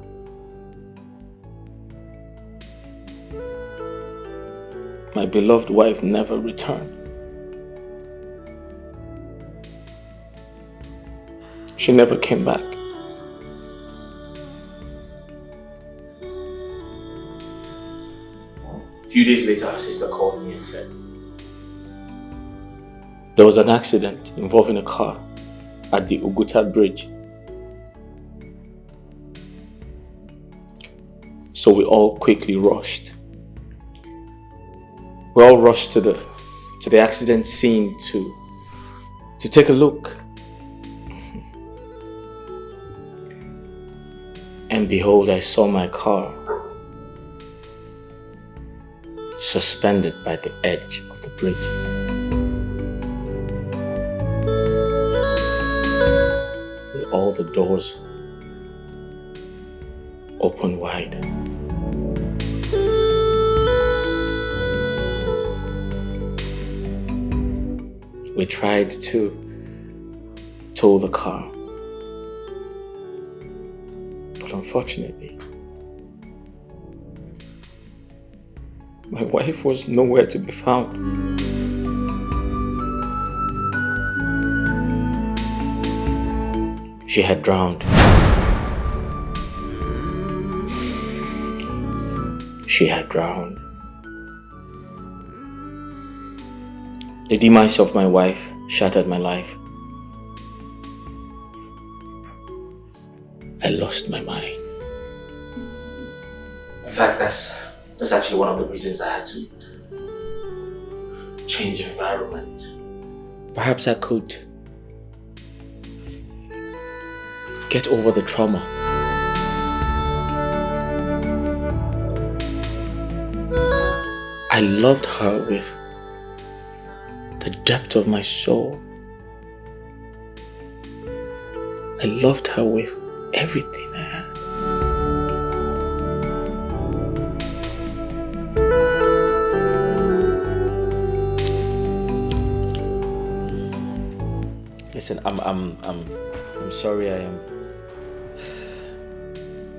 My beloved wife never returned. She never came back. A few days later, her sister called me and said there was an accident involving a car at the Uguta bridge. So we all quickly rushed. We all rushed to the accident scene to take a look. And behold, I saw my car suspended by the edge of the bridge. With all the doors open wide. We tried to tow the car, but unfortunately, my wife was nowhere to be found. She had drowned. She had drowned. The demise of my wife shattered my life. I lost my mind. In fact, that's actually one of the reasons I had to change environment. Perhaps I could get over the trauma. I loved her with the depth of my soul. I loved her with everything I had. Listen, I'm sorry I am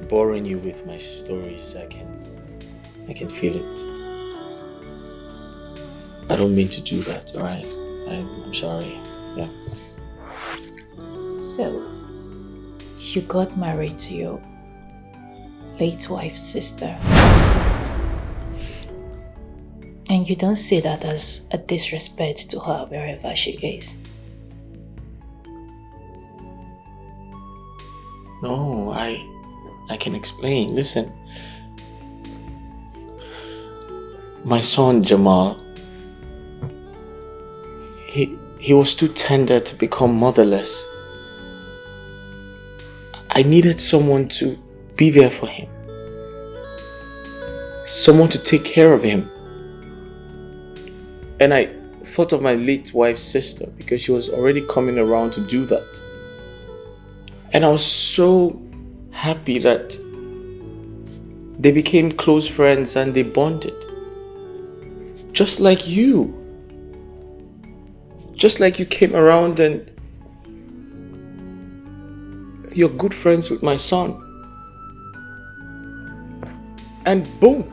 boring you with my stories. I can feel it. I don't mean to do that, alright? I'm sorry. Yeah. So, you got married to your late wife's sister. And you don't see that as a disrespect to her wherever she is. No, I can explain. Listen. My son Jamal, he was too tender to become motherless. I needed someone to be there for him. Someone to take care of him. And I thought of my late wife's sister because she was already coming around to do that. And I was so happy that they became close friends and they bonded. Just like you. Just like you came around and you're good friends with my son. And boom.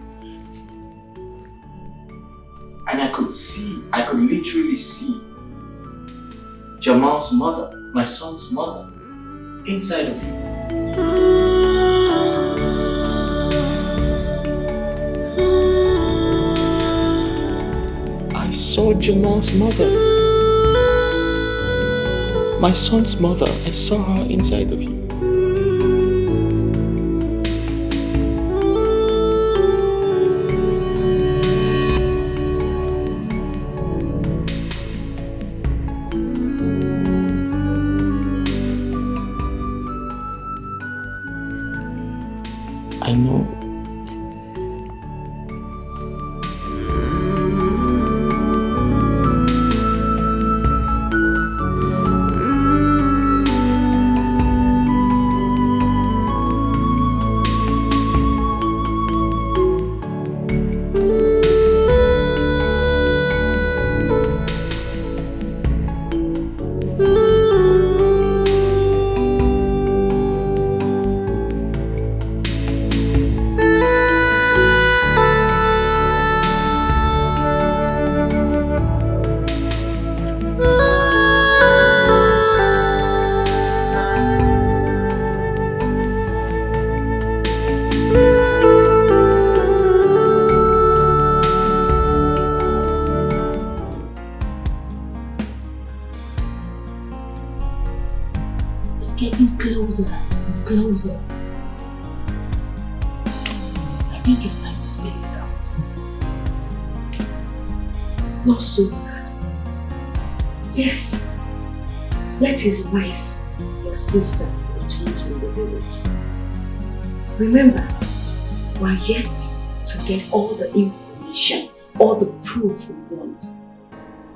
And I could literally see Jamal's mother, my son's mother, inside of you. I saw Jamal's mother, my son's mother. I saw her inside of you. I know. Closer. I think it's time to spell it out. Not so fast. Yes. Let his wife, your sister, return from the village. Remember, we're yet to get all the information, all the proof we want.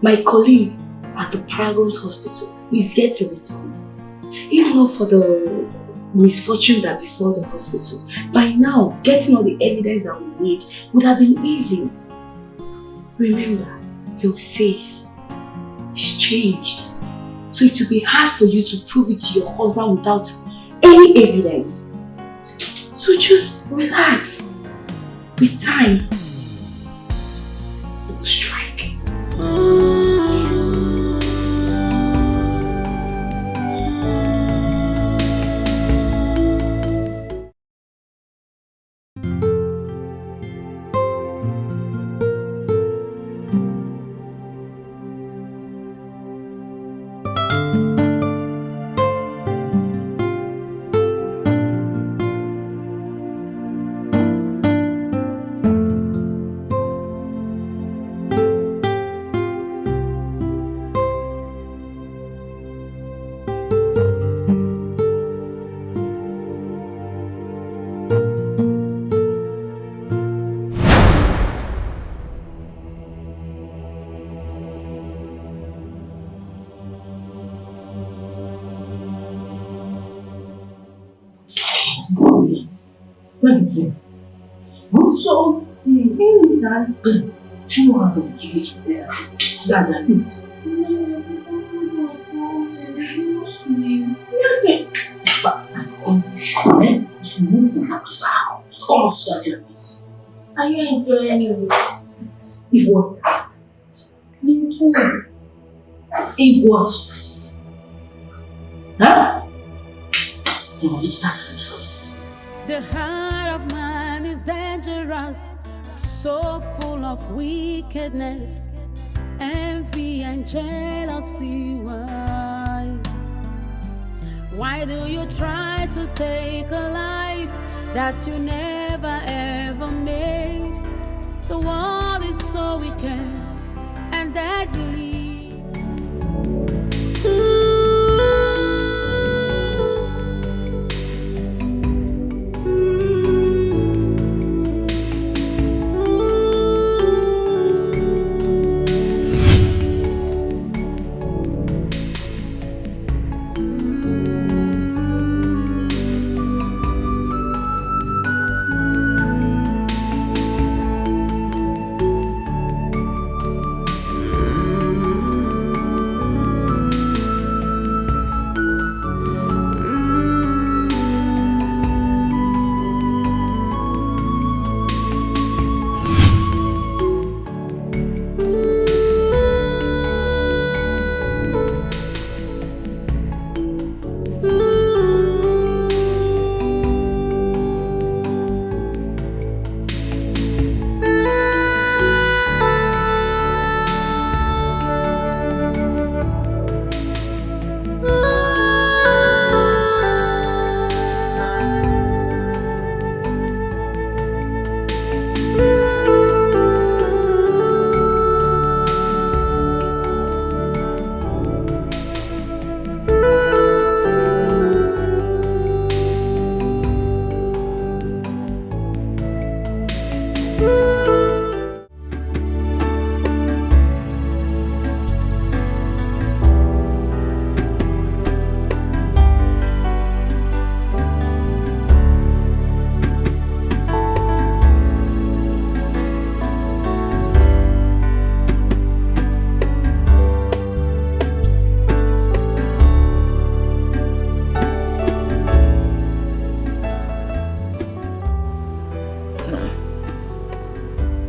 My colleague at the Paragon's hospital is yet to return. If not for the misfortune that befell the hospital, by now getting all the evidence that we need would have been easy. Remember, your face is changed, so it will be hard for you to prove it to your husband without any evidence. So just relax. With time, it will strike. Yes. Are you enjoying it? If what? If what? Huh? It's that. The heart of man is dangerous, so full of wickedness, envy and jealousy. Why do you try to take a life that you never ever made? The world is so wicked and deadly.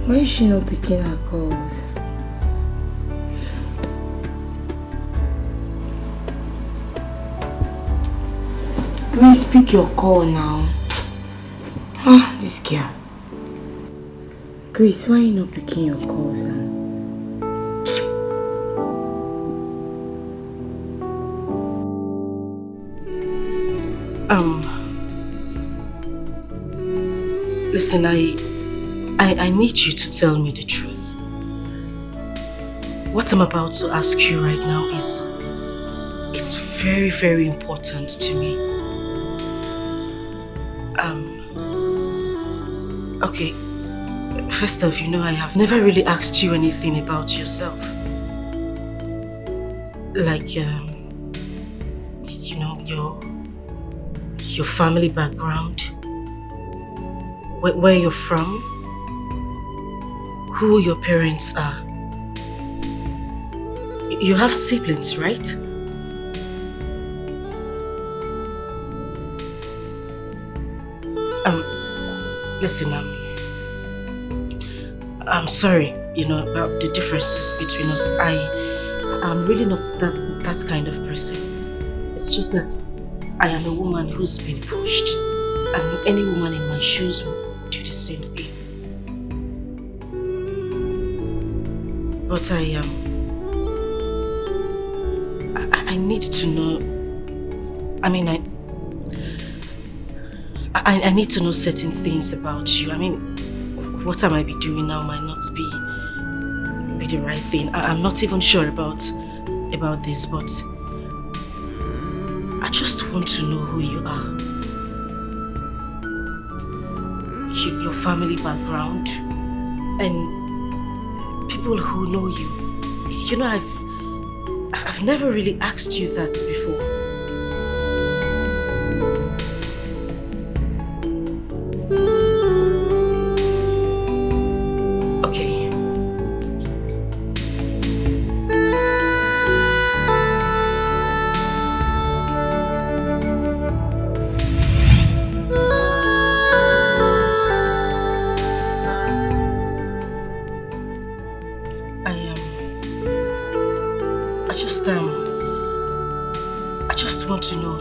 Why is she not picking her calls? Grace, pick your call now. Ah, this girl. Grace, why are you not picking your calls now? Listen, I need you to tell me the truth. What I'm about to ask you right now is very, very important to me. Okay. First off, I have never really asked you anything about yourself. Like, your family background, where you're from, who your parents are. You have siblings, right? Listen, I'm sorry, about the differences between us. I'm really not that kind of person. It's just that I am a woman who's been pushed, and any woman in my shoes will do the same thing. But I need to know. I need to know certain things about you. What I might be doing now might not be the right thing. I'm not even sure about this, but I just want to know who you are. Your family background and people who know you. I've never really asked you that before. I just want to know.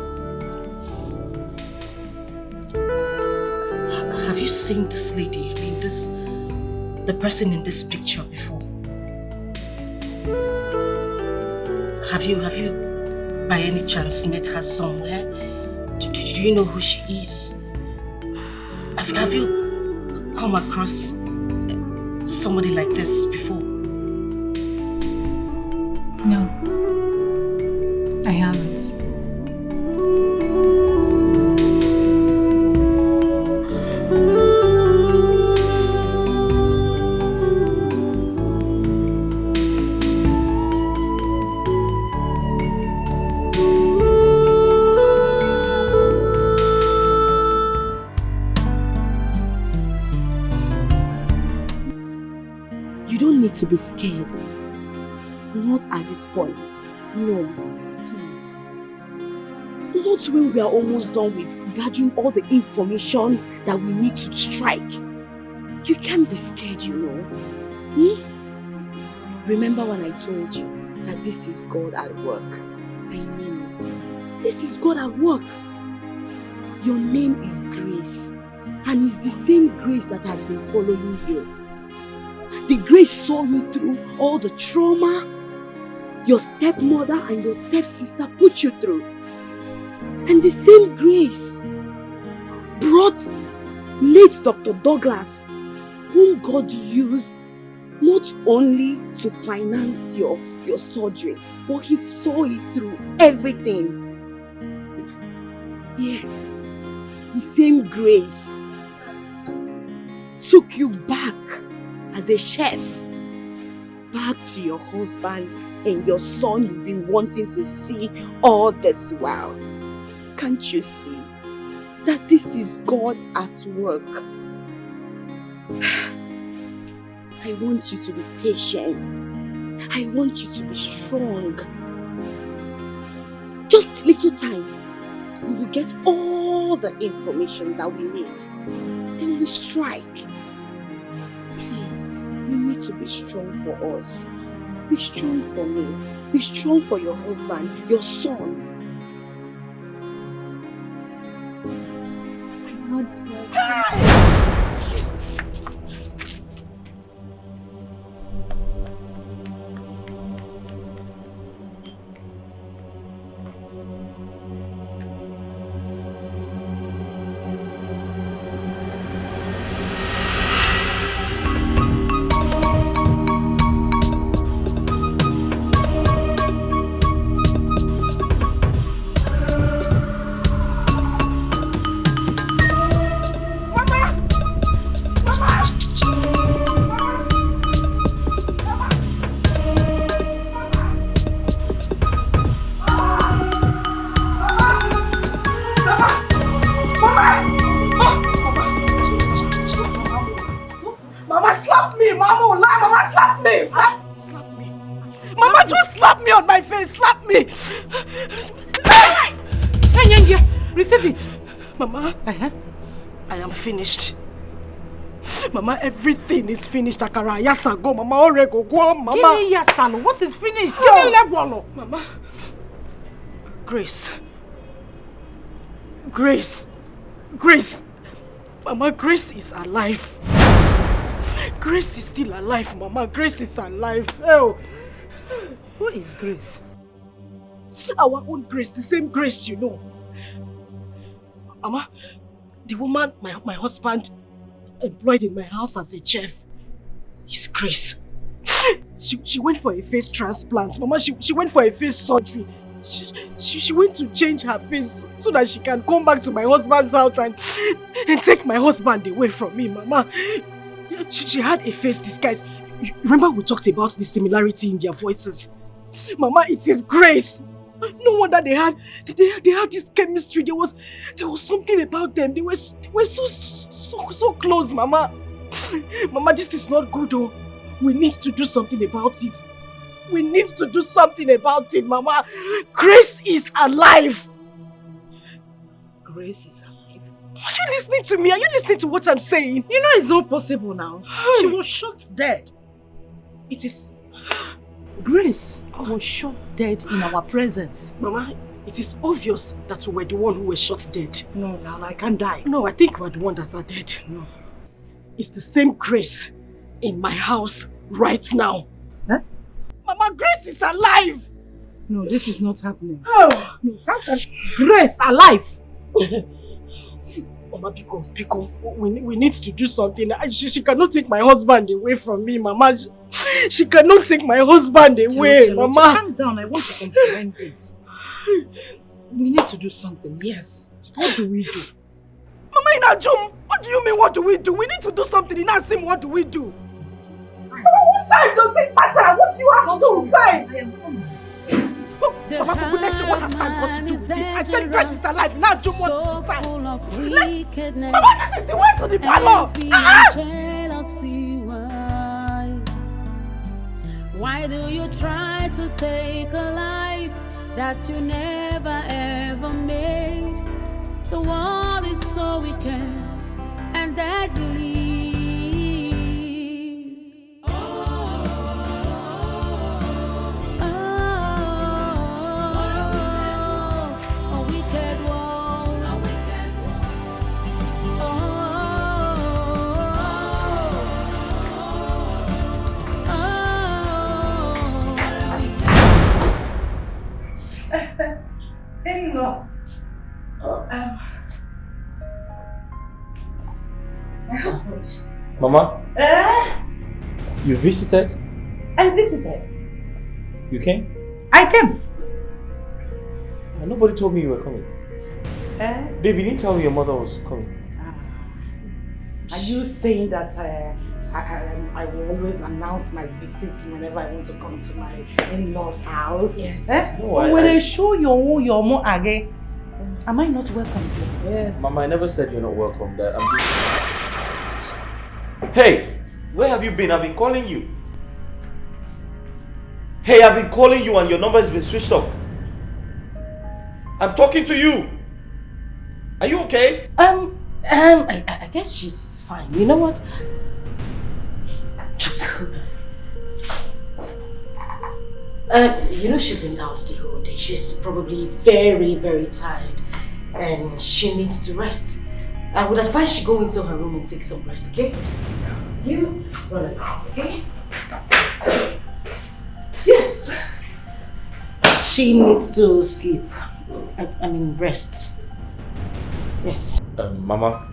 Have you seen this lady? The person in this picture before? Have you by any chance met her somewhere? Do you know who she is? Have you come across somebody like this before? No, I haven't. To be scared. Not at this point. No, please. Not when we are almost done with gathering all the information that we need to strike. You can't be scared, Remember when I told you that this is God at work? I mean it. This is God at work. Your name is Grace, and it's the same Grace that has been following you. The grace saw you through all the trauma your stepmother and your stepsister put you through. And the same grace brought late Dr. Douglas, whom God used not only to finance your surgery, but he saw it through everything. Yes, the same grace took you back as a chef, back to your husband and your son you've been wanting to see all this while. Can't you see that this is God at work? I want you to be patient. I want you to be strong. Just little time, we will get all the information that we need. Then we strike. Please. to be strong for us. Be strong for me. Be strong for your husband, your son. I'm not ready. Finished. Mama, everything is finished. Akara, yasa go, Mama, orego go, Mama. Give me yasalo. What is finished? Give me legwalo. Mama. Grace. Grace. Grace. Mama, Grace is alive. Grace is still alive, Mama. Grace is alive. Oh. Who is Grace? Our own Grace, the same Grace, you know. Mama, the woman my husband employed in my house as a chef is Grace. She went for a face transplant. Mama, she went for a face surgery. She went to change her face so that she can come back to my husband's house and take my husband away from me, Mama. She had a face disguise. You remember we talked about the similarity in their voices? Mama, it is Grace. No wonder they had this chemistry. There was something about them. They were so close, Mama. Mama, this is not good, oh. We need to do something about it. We need to do something about it, Mama. Grace is alive. Grace is alive. Are you listening to me? Are you listening to what I'm saying? You know it's not possible now. She was shot dead. It is... Grace was shot dead in our presence. Mama, it is obvious that we were the one who was shot dead. No, now I can't die. No, I think we're the one that's dead. No. It's the same Grace in my house right now. Huh? Mama, Grace is alive! No, this is not happening. Oh! No, how can Grace alive? Mama, Biko, we need to do something. She cannot take my husband away from me, Mama. She cannot take my husband away, Mama. Calm down, I want to comprehend this. We need to do something, yes. What do we do? Mama, Inajum, what do you mean, what do we do? We need to do something. Inasim, what do we do? Mama, what time does it matter? What do you have to do? Time! I am coming. Mama, for goodness sake, what has time got to do with this? I said Grace is alive. Inajum, what is the time? Mama, this is the way to the parlor! Why do you try to take a life that you never ever made? The world is so wicked and deadly. A wicked world. A wicked My husband. Mama? You visited? I visited. You came? I came. Nobody told me you were coming. Baby, didn't tell me your mother was coming. Are you saying that I will always announce my visits whenever I want to come to my in-laws' house? Yes. No, when I show your mom again, am I not welcome here? Yes. Mama, I never said you're not welcome. That I'm just... Hey, where have you been? I've been calling you. Hey, I've been calling you and your number has been switched off. I'm talking to you. Are you okay? I guess she's fine. You know what? Just You know she's been out the whole day. She's probably very, very tired. And she needs to rest. I would advise she go into her room and take some rest, okay? You run around, okay? Yes. She needs to sleep. I mean, rest. Yes. Mama,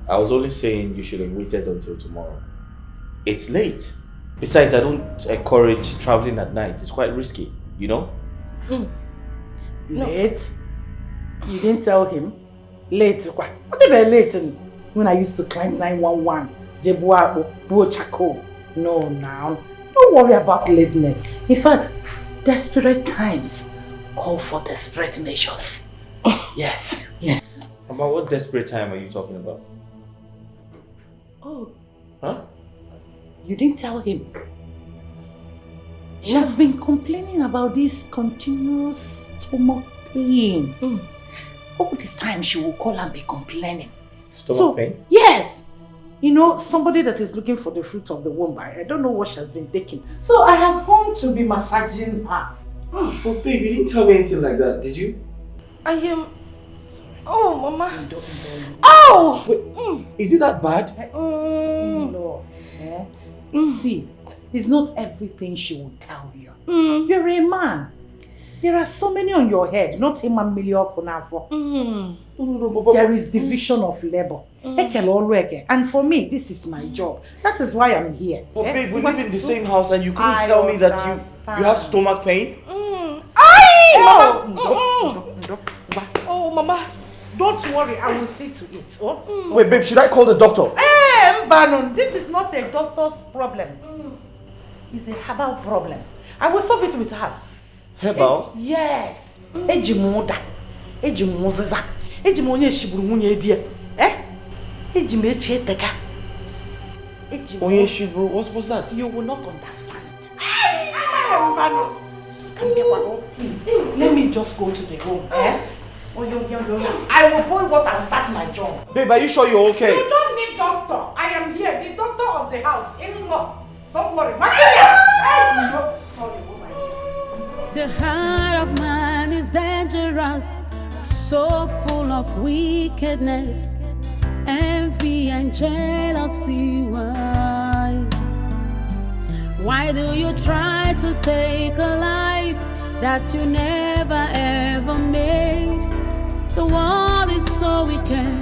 I was only saying you should have waited until tomorrow. It's late. Besides, I don't encourage traveling at night. It's quite risky, you know? Late? You didn't tell him? Late? What did I late when I used to climb 911? Jebuabo, Buochako. No, now. Don't worry about lateness. In fact, desperate times call for desperate measures. Yes. Yes. Mama, what desperate time are you talking about? Oh. Huh? You didn't tell him. She has been complaining about this continuous stomach pain. All the time she will call and be complaining. Stomach pain? Yes. You know, somebody that is looking for the fruit of the womb. I don't know what she has been taking. So I have come to be massaging her. Oh, but babe, you didn't tell me anything like that, did you? I am... Oh, Mama. Oh! Wait, is it that bad? No. See, it's not everything she will tell you. You're a man. There are so many on your head, not a man million. There is division of labor. And for me, this is my job. That is why I'm here. But babe, we live in the same house and you couldn't tell me that you have stomach pain? Oh, Mama. Don't worry, I will see to it. Oh? Wait, babe, should I call the doctor? Mbanon, this is not a doctor's problem. It's a herbal problem. I will solve it with her. Herbal? Yes. Ejimoda. Ejimoziza. Ejimonye shiburu munye die. Ejimecheteka. Onye shiburu, what's that? You will not understand. Mbanon. Please, let me just go to the room. I will pull what and start my job. Babe, are you sure you're okay? You don't need doctor. I am here, the doctor of the house. Don't worry. Sorry. The heart of man is dangerous, so full of wickedness, envy and jealousy. Why do you try to take a life that you never ever made? The world is so wicked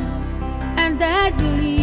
and deadly.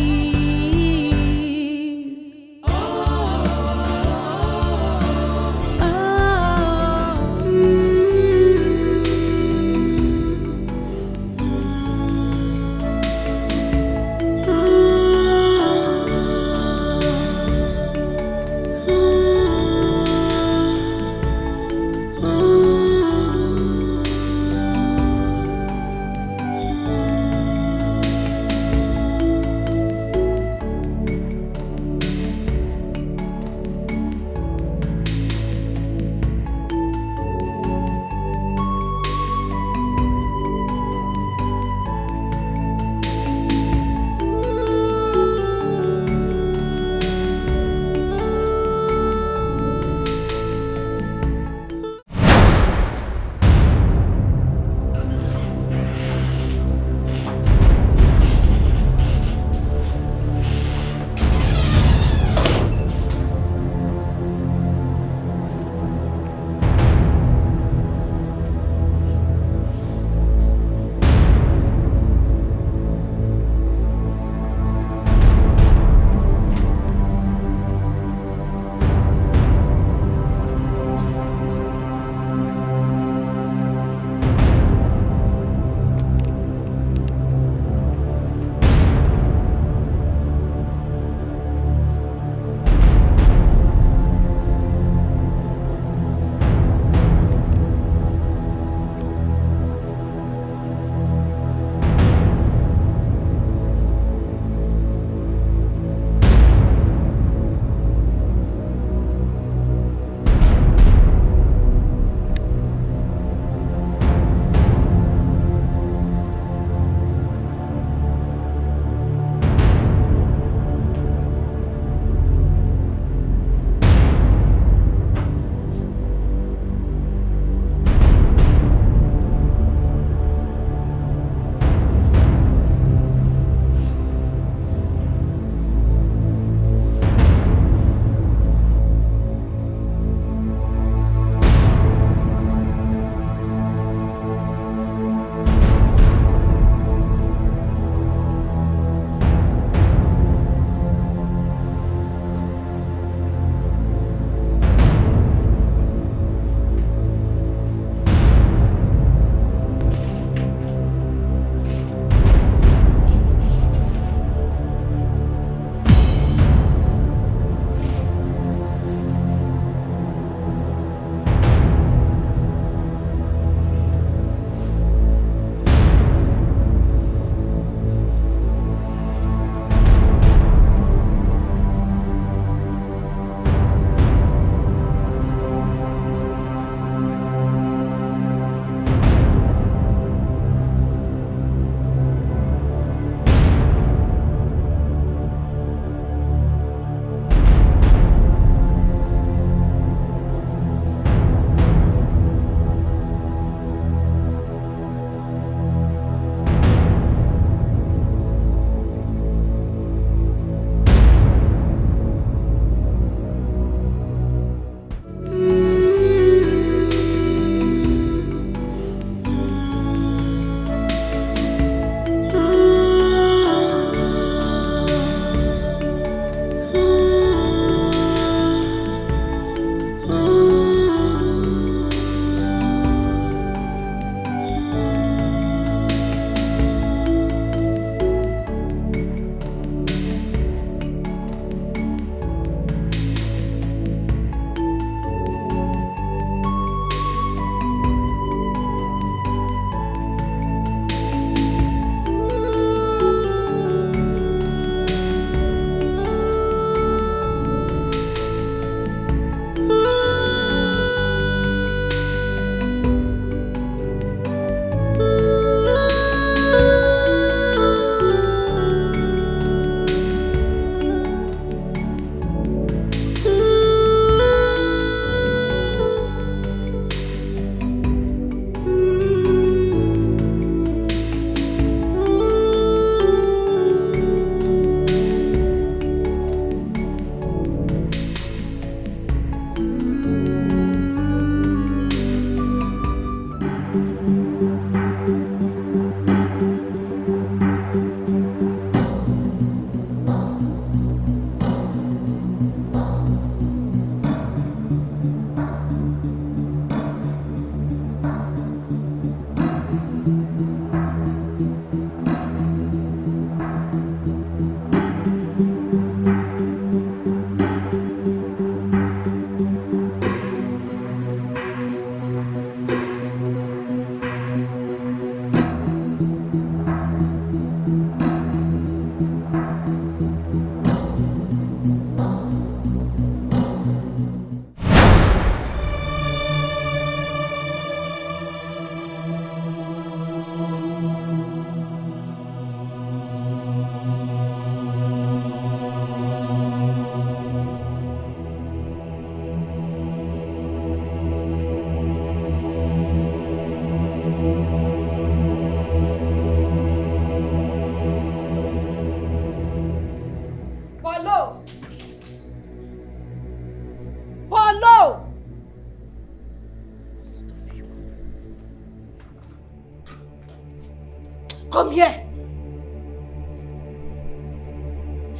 Come here.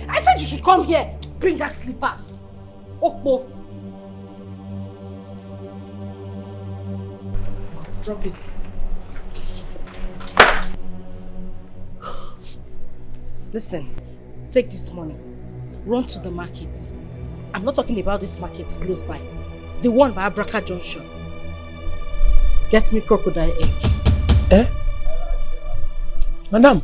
I said you should come here. Bring that slippers. Okpo. Drop it. Listen, take this money. Run to the market. I'm not talking about this market close by. The one by Abraka Junction. Get me crocodile egg. Eh? Madam?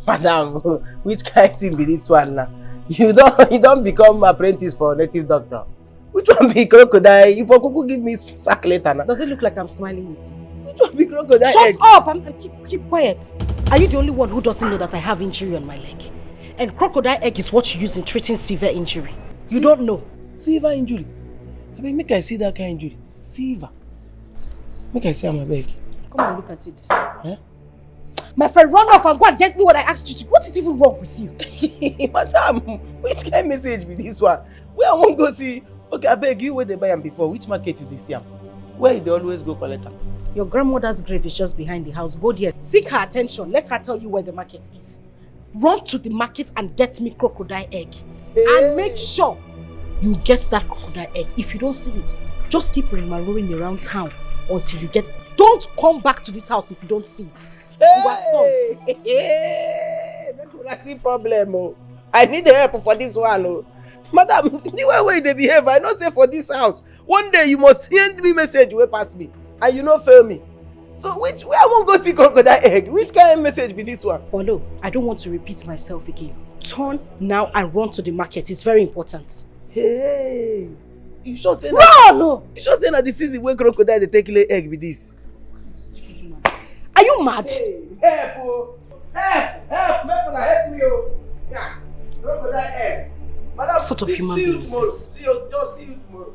Madam, which kind of thing be this one now? You don't become apprentice for native doctor. Which one be crocodile? If Okuku give me sack later now. Does it look like I'm smiling with you? Which one be crocodile Shut egg? up! Keep quiet. Are you the only one who doesn't know that I have injury on my leg? And crocodile egg is what you use in treating severe injury. You don't know. Severe injury? I mean, make I see that kind of injury. Severe. Make I see on my back. Come on, look at it. Eh? My friend, run off and go and get me what I asked you to. What is even wrong with you? Madam, which kind of message be this one? Where I won't go see? Okay, I beg you where they buy them before. Which market you they see them? Where they always go collect them? Your grandmother's grave is just behind the house. Go there. Seek her attention. Let her tell you where the market is. Run to the market and get me crocodile egg. Hey. And make sure you get that crocodile egg. If you don't see it, just keep roaring around town until you get... Don't come back to this house if you don't see it. Hey! That's the problem. Oh. I need the help for this one. Oh. Madam, the way they behave, I don't say for this house. One day you must send me message way past me. And you not fail me. So where I won't go see crocodile egg? Which kind of message be this one? Polo, I don't want to repeat myself again. Turn now and run to the market. It's very important. Hey! You sure say run! No! You sure say that this is when crocodile they take lay egg with this? Are you mad? Hey, help! Oh. Help! Help me! Oh. Yeah. Crocodile egg. Madam, what sort of human being is this? See you tomorrow.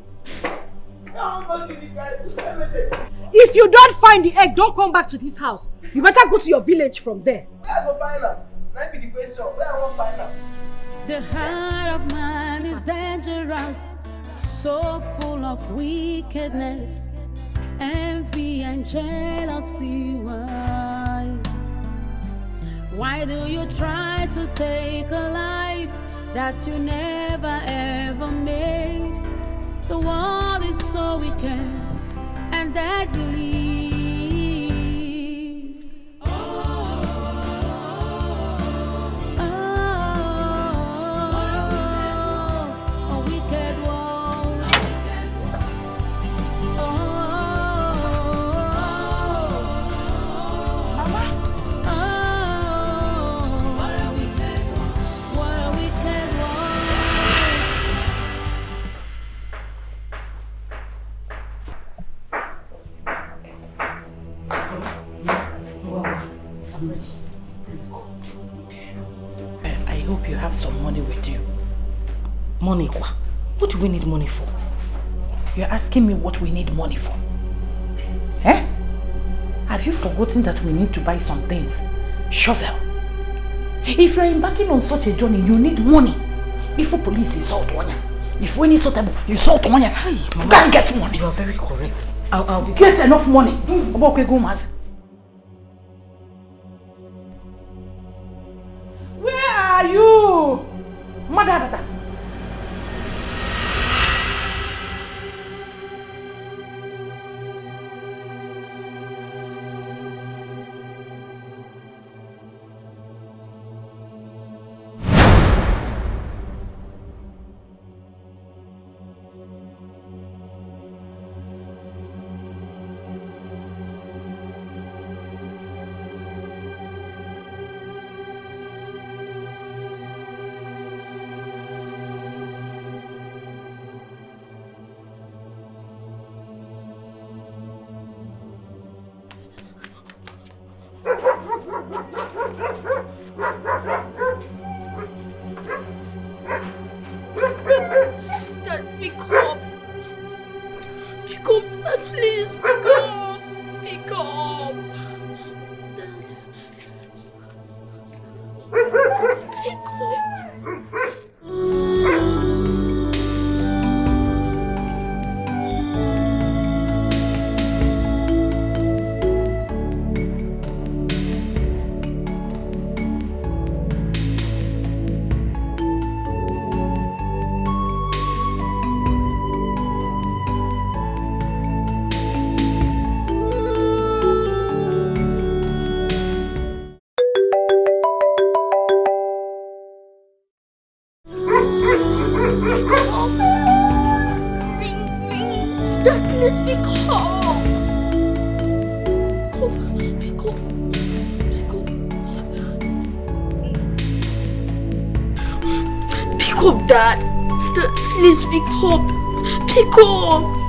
If you don't find the egg, don't come back to this house. You better go to your village from there. Where I go find her? That be the question. Where I won't find her? The heart of man is dangerous, so full of wickedness, envy and jealousy. Why do you try to take a life that you never ever made? The world is so wicked and deadly. I hope you have some money with you. Money, kwa? What do we need money for? You're asking me what we need money for. Eh? Have you forgotten that we need to buy some things? Shovel. If you're embarking on such a journey, you need money. If the police is salt one, if we need salt, you salt one. Hey, Mama, go and get money. You are very correct. I'll get enough money. Where are you? Mother. up, Dad. Please pick up. Pick up.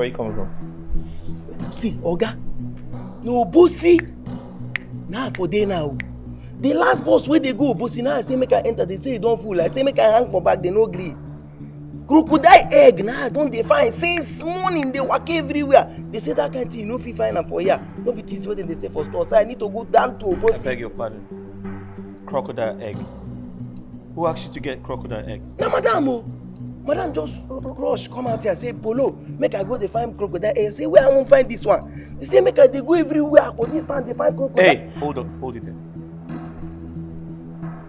you coming from? See, Oga. No, Bossy. Now for day now. The last bus where they go, Bossy, now I say make I enter, they say it don't fool. I say make I hang for back, they no agree. Crocodile egg, now don't they find? Since morning, they walk everywhere. They say that kind of thing, you know, if you find them for here. No be things what they say for store. So I need to go down to Bossy. I beg your pardon. Crocodile egg. Who asked you to get crocodile egg? Now, madam, madam just rush, come out here, say, Polo, make I go they find crocodile egg. Say, where I won't find this one? They say, make I they go everywhere. For this time, they find crocodile. Hey, hold on, hold it there.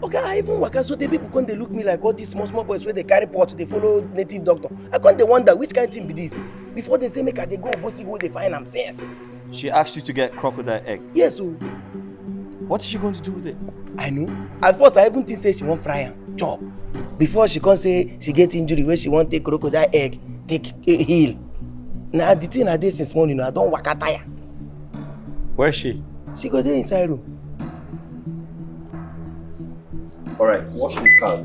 Okay, I even work out so the people come they look me like all these small boys where they carry pots, they follow native doctor. I can't they wonder which kind of thing be this? Before they say make I they go they find them sense. She asked you to get crocodile egg. Yes, so what is she going to do with it? I know. At first I even think say she won't fry am, chop. Before she can say she get injury where she won't take crocodile egg, take a heel. Now the thing I did since morning, I don't work tire. Where is she? She go there inside room. Alright, wash these cars.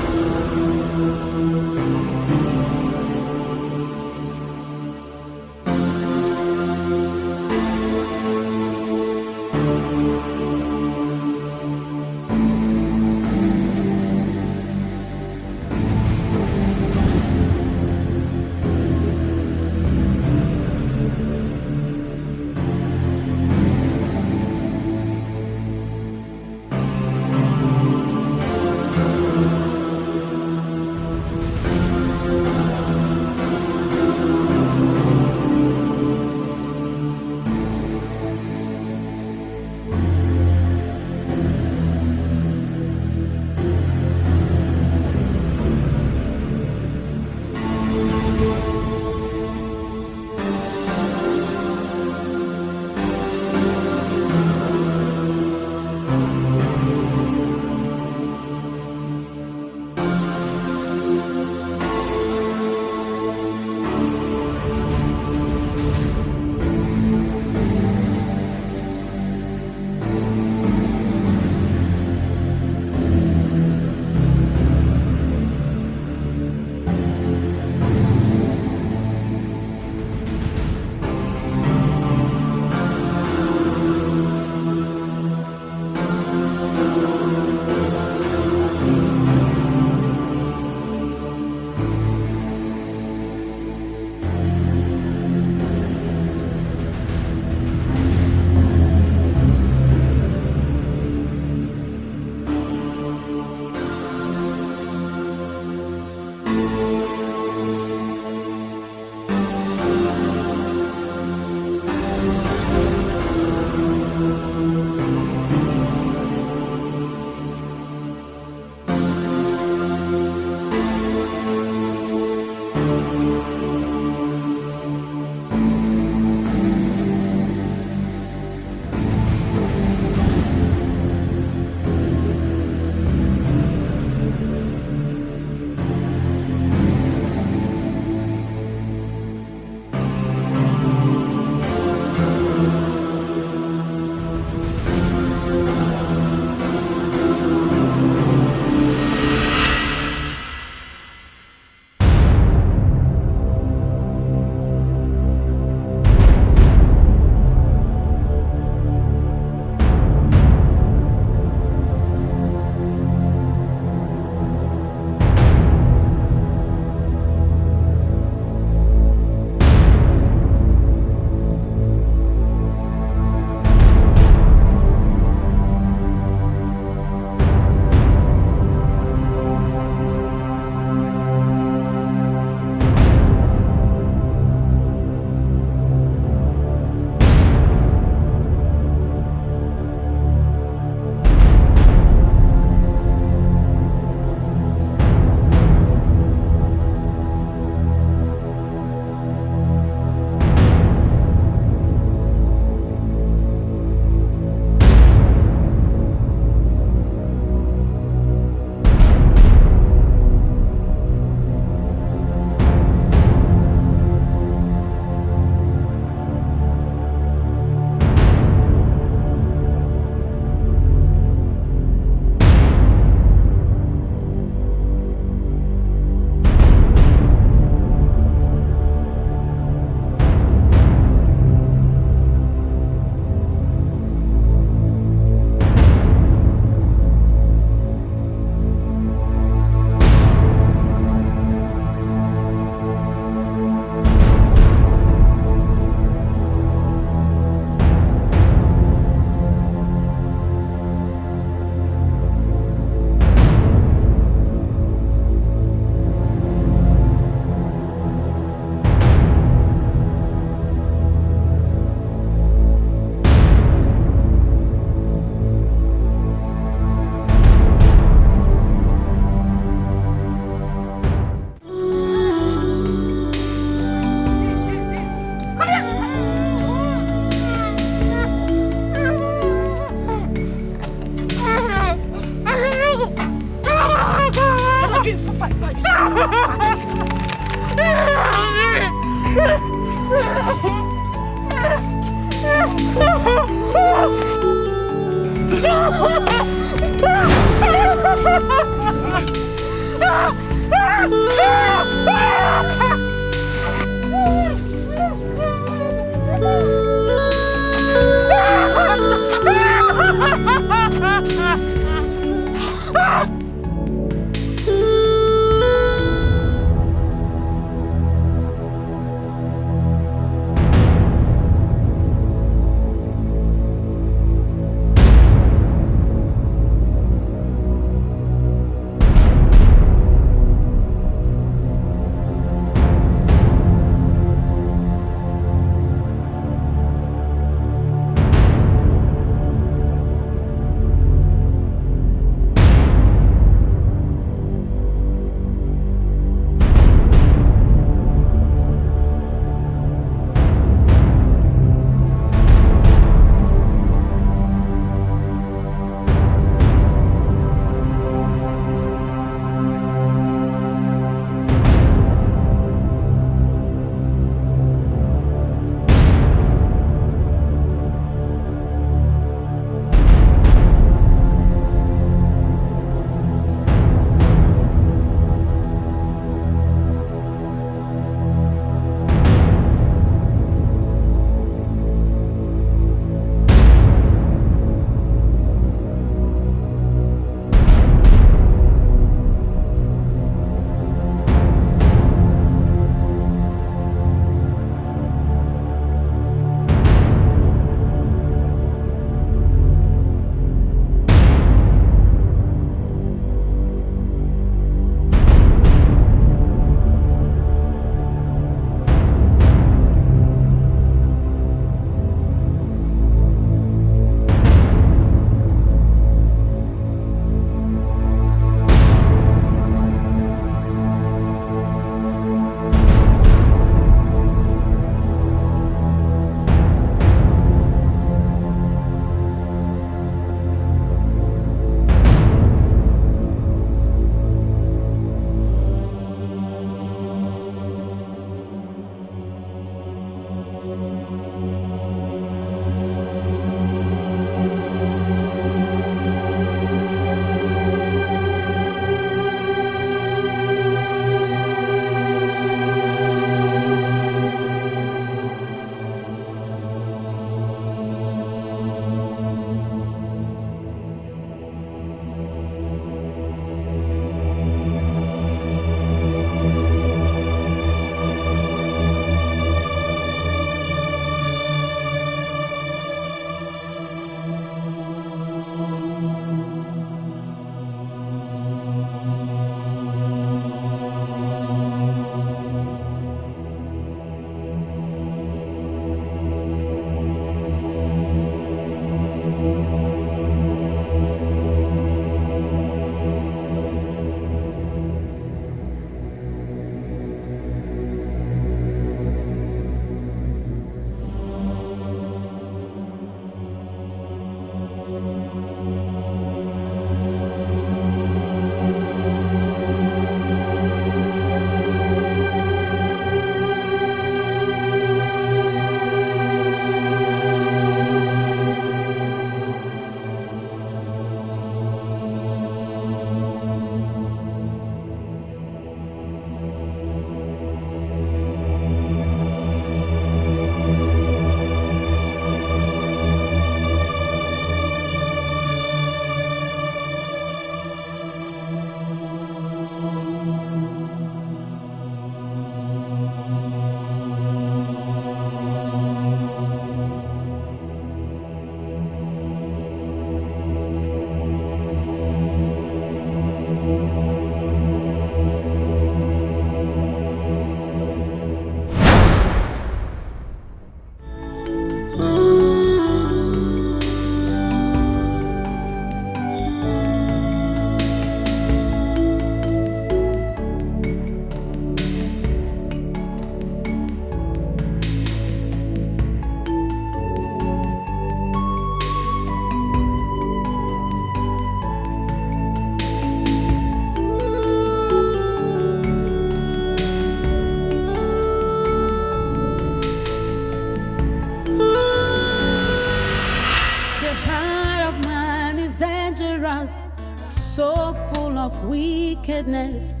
of wickedness,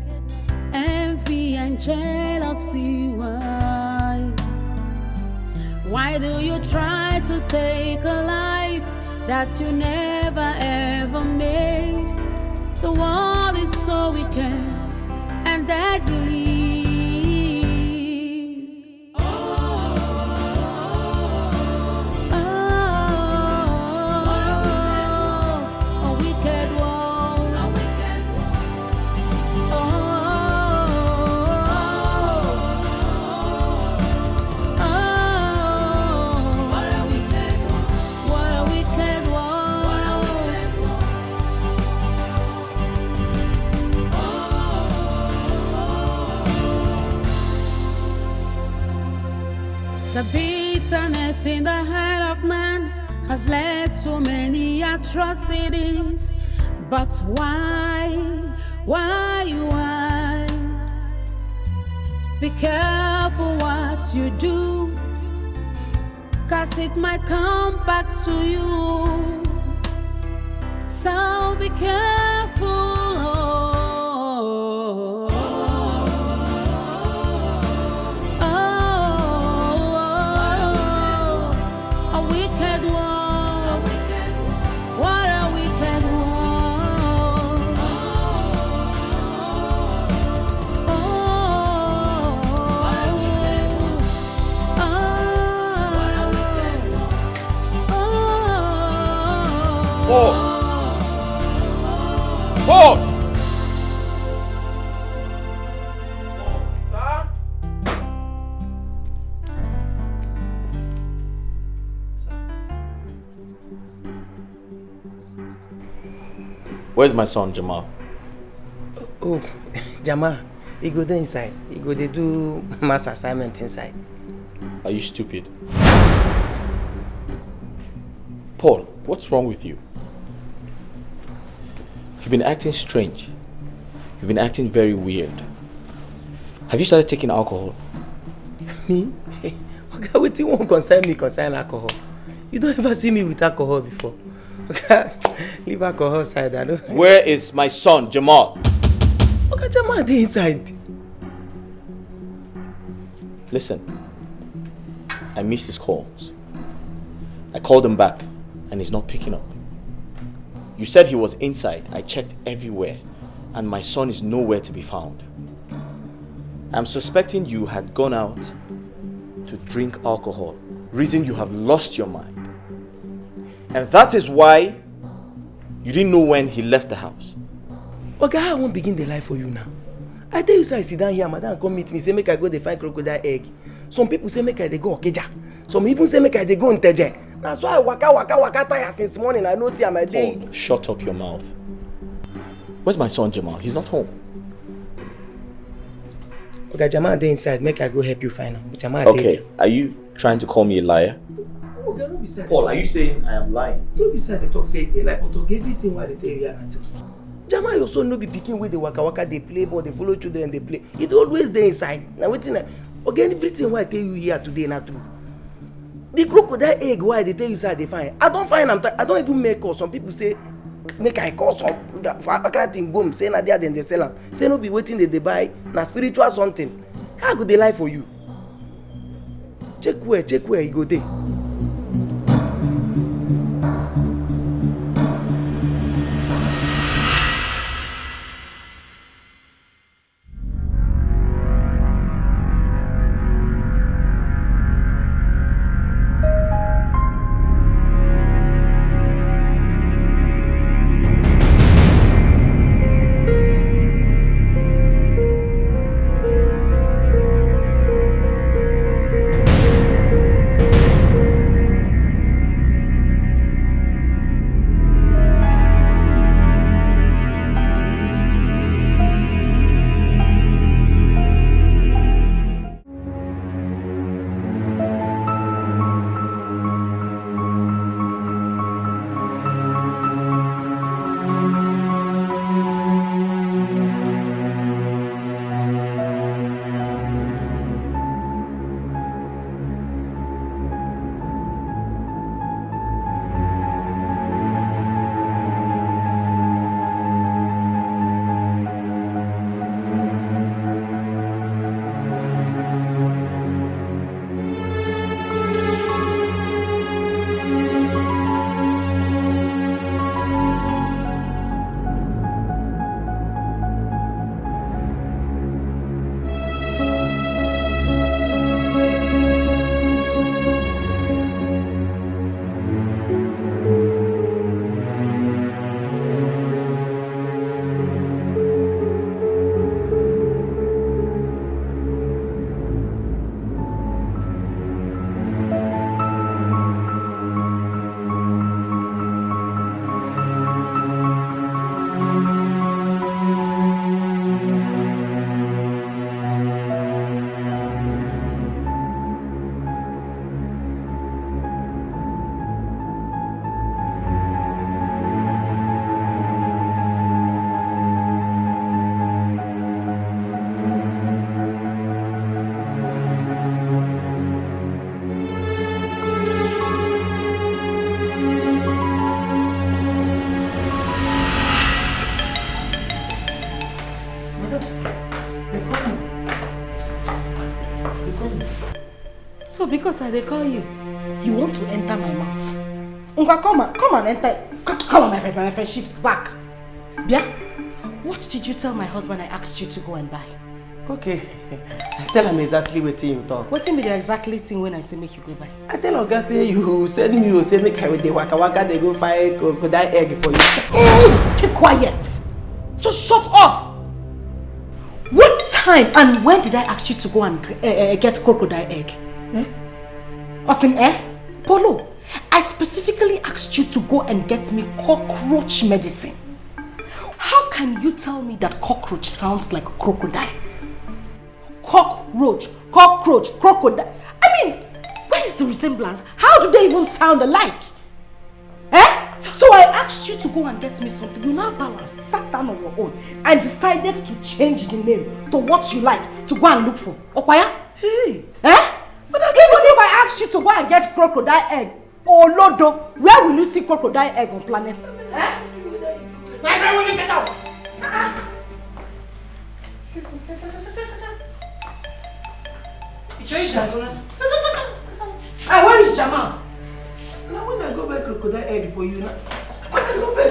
envy and jealousy. Why do you try to take a life that you never ever made? The world is so wicked and deadly. The bitterness in the heart of man has led to many atrocities. But why? Be careful what you do, 'cause it might come back to you. So be careful. Paul! Sir? Where's my son, Jamal? Oh, Jamal, he go there inside. He go there do mass assignment inside. Are you stupid? Paul, what's wrong with you? You've been acting strange. You've been acting very weird. Have you started taking alcohol? Me? Okay, what you won't concern alcohol. You don't ever see me with alcohol before. Okay, leave alcohol aside. I don't. Where is my son, Jamal? Okay, Jamal, they inside. Listen, I missed his calls. I called him back, and he's not picking up. You said he was inside. I checked everywhere, and my son is nowhere to be found. I'm suspecting you had gone out to drink alcohol, reason you have lost your mind. And that is why you didn't know when he left the house. Okay, I won't begin the life for you now. I tell you, sir, I sit down here, madam come meet me, say make I go dey find crocodile egg. Some people say make I dey go Okeja. Some even say make I dey go Nteje. That's why I waka tire since morning. I know see my day. Paul, shut up your mouth. Where's my son Jamal? He's not home. Okay, Jamal dey inside. Make I go help you find him. Jamal okay, are you trying to call me a liar? Okay, no be sad. Paul, are you saying I am lying? No be sad. They talk say they like, but everything what they tell you na do. Jamal also no be pikin wey dey waka dey play ball, dey follow children dey play. It always dey inside. Now wetin okay, everything what I tell you here today na true. The crocodile egg why they tell you say they find. I don't find I don't even make call. Some people say make I call some for Accra thing boom say na there then they sell am. Say no be waiting they buy na spiritual something. How go they lie for you? Check where you go there. You call me. So because I they call you, you want to enter my mouth. Unga, come and enter. Come on, my friend shifts back. Yeah? What did you tell my husband I asked you to go and buy? Okay. I tell him exactly what you talk. What be the exactly thing when I say make you go buy? I tell Oga say you send me, you say make I with the waka they go find crocodile egg for you. Hey, keep quiet. Just shut up. What time and when did I ask you to go and get crocodile egg? Austin, Polo, I specifically asked you to go and get me cockroach medicine. How can you tell me that cockroach sounds like a crocodile? Cockroach, crocodile. I mean, where is the resemblance? How do they even sound alike? So I asked you to go and get me something. You now balanced, sat down on your own and decided to change the name to what you like to go and look for. Okwaya? Hey. But even if I asked you to go and get crocodile egg, or Lodo, where will you see crocodile egg on planet? My friend, will you get out? Where is Jamal? Now when I go buy crocodile egg for you, when I go buy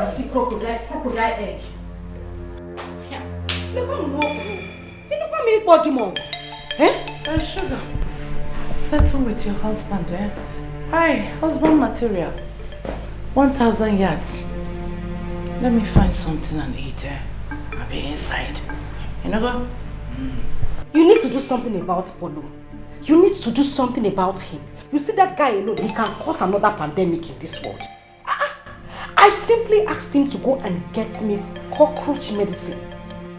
see crocodile egg. Yeah. Look how Sugar, settle with your husband, Hi, husband material. 1,000 yards. Let me find something and eat, I'll be inside. You know what? You need to do something about Polo. You need to do something about him. You see that guy alone, he can cause another pandemic in this world. I simply asked him to go and get me cockroach medicine.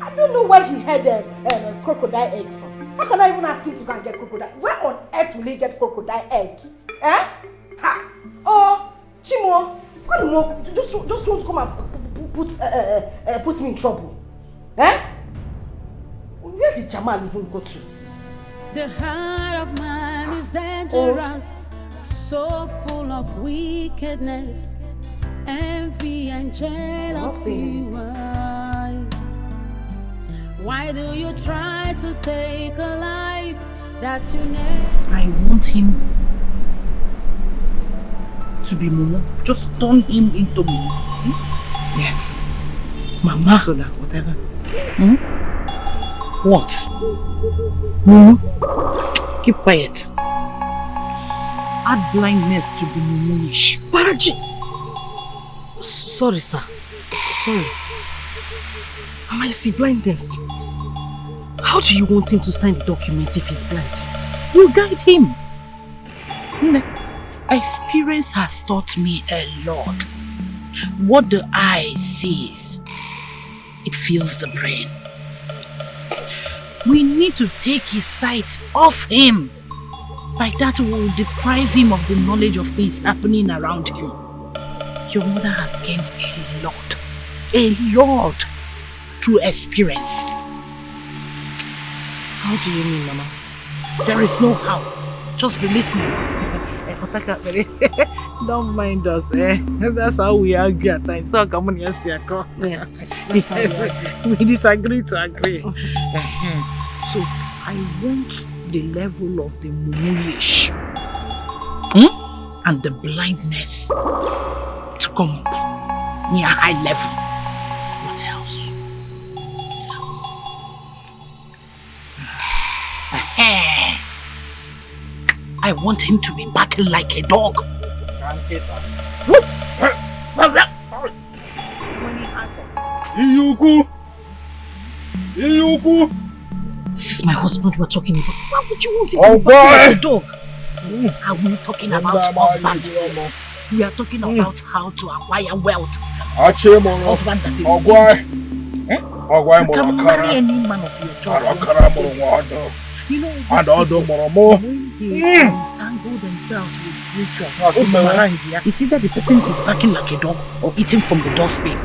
I don't know where he had a crocodile egg from. How can I even ask him to go and get crocodile? Where on earth will he get crocodile egg? Oh, Chimo, just want to come and put me in trouble. Where did Jamal even go to? The heart of man is dangerous, so full of wickedness, envy and jealousy. Why do you try to take a life that you never? I want him to be Momo. Just turn him into Momo. Yes. Mama. So that whatever. What? Keep quiet. Add blindness to the Momo-ish. Paraji! Sorry, sir. Sorry. I see blindness. How do you want him to sign the document if he's blind? You guide him. Experience has taught me a lot. What the eye sees, it feels the brain. We need to take his sight off him. By that we will deprive him of the knowledge of things happening around him. Your mother has gained a lot through experience. How do you mean, Mama? There is no how. Just be listening. Don't mind us, That's how we argue at times. So come on, yes. We disagree to agree. So I want the level of the mulish and the blindness to come up near high level. What else? I want him to be barking like a dog. This is my husband we're talking about. Why would you want him to be barking like a dog? Are we talking about husband? We are talking about how to acquire wealth. Husband that is you can marry any man of your choice. You know, when they entangle themselves with ritual, it's either the person is barking like a dog or eating from the dustbin.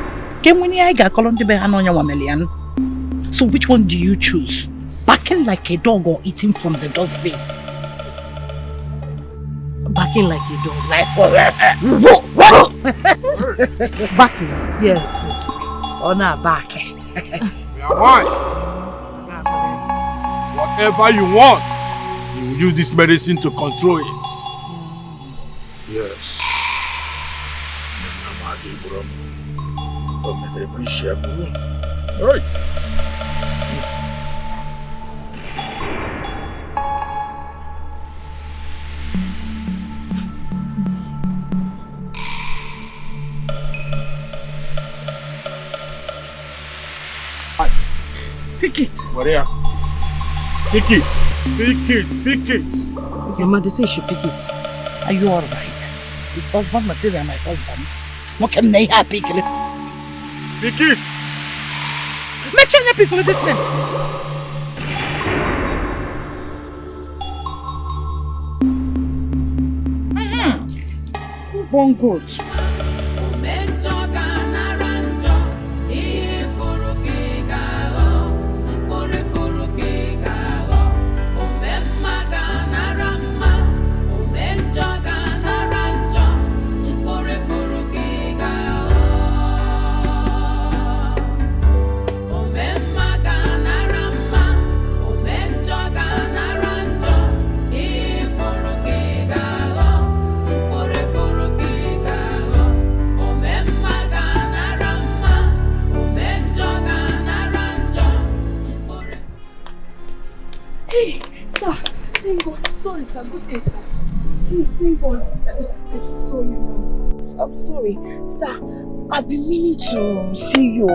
So which one do you choose? Barking like a dog or eating from the dustbin? Barking like a dog. Barking? Yes. Or not barking. whatever you want, you use this medicine to control it. Yes. Alright. Pick it. What here? Pick it. Pick it. Pick it. Your mother says you should pick it. Are you alright? It's husband material, my husband. What can they have pick it? Pick it. Make sure you pick it this thing. One good. Sorry, sir. Good day, sir. Thank God. I just saw you now. I'm sorry. Sir, I've been meaning to see you.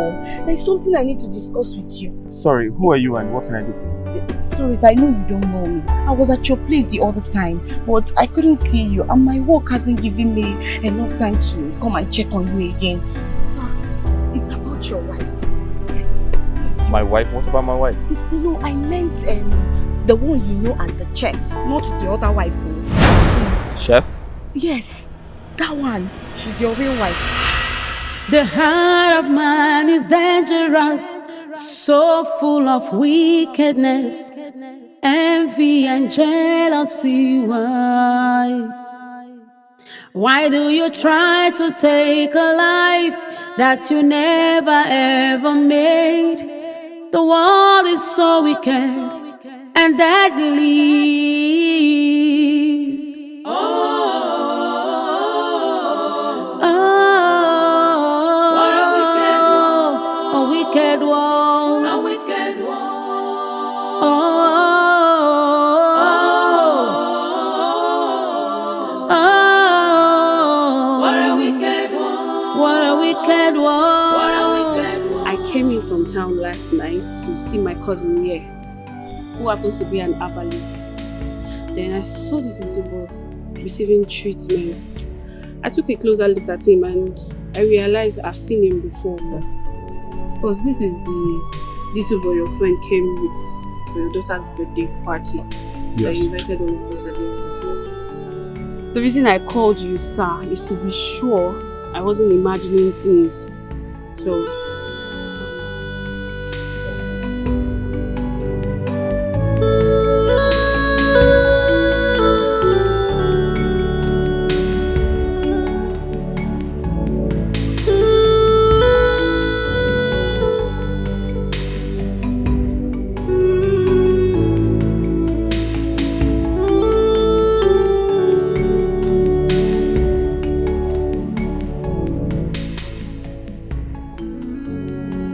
There's something I need to discuss with you. Sorry, who are you and what can I do for you? Sorry, sir. I know you don't know me. I was at your place the other time, but I couldn't see you, and my work hasn't given me enough time to come and check on you again. Sir, it's about your wife. Yes. My wife? What about my wife? No, I meant the one you know as the chef, not the other wife. Yes. Chef? Yes, that one. She's your real wife. The heart of man is dangerous, so full of wickedness, envy and jealousy. Why do you try to take a life that you never ever made? The world is so wicked and deadly. A wicked world. A wicked world. What a wicked world. What a wicked world. What a wicked world. I came in from town last night to see my cousin here, who happens to be an herbalist. Then I saw this little boy receiving treatment. I took a closer look at him and I realized I've seen him before, sir. Because this is the little boy your friend came with for your daughter's birthday party. Yes. That you invited all of us at the office. The reason I called you, sir, is to be sure I wasn't imagining things. So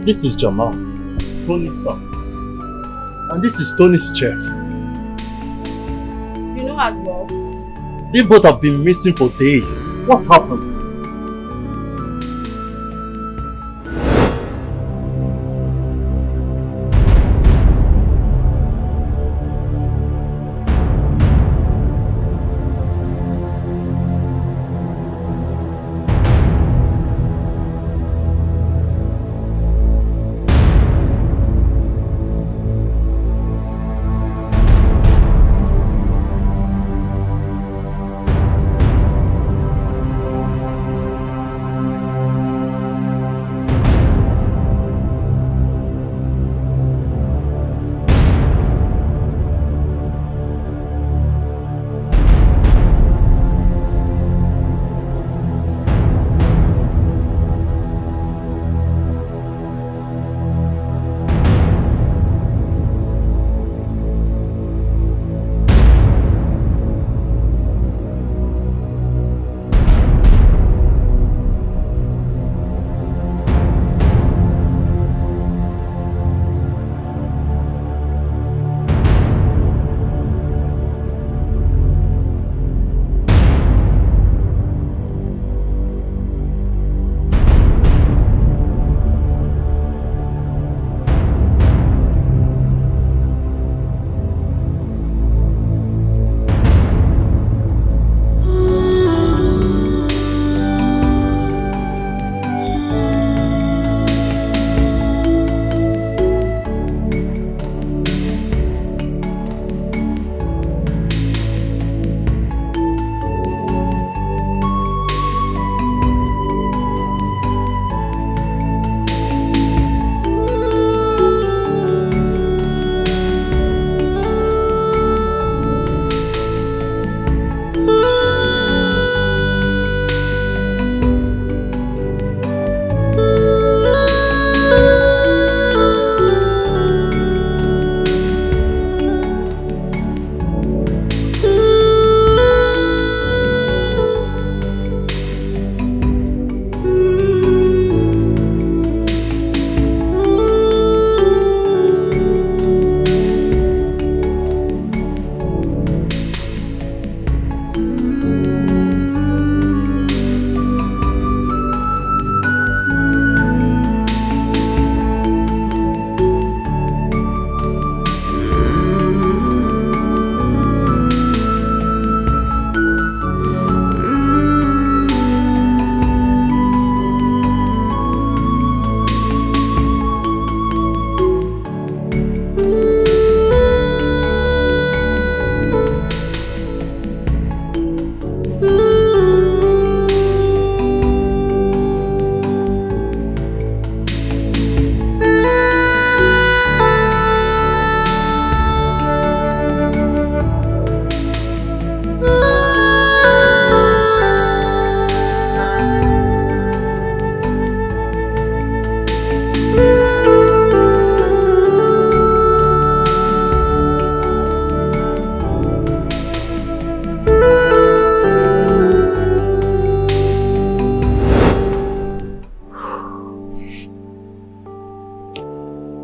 This is Jamal, Tony's son. And this is Tony's chef. you know as well. They both have been missing for days. What happened?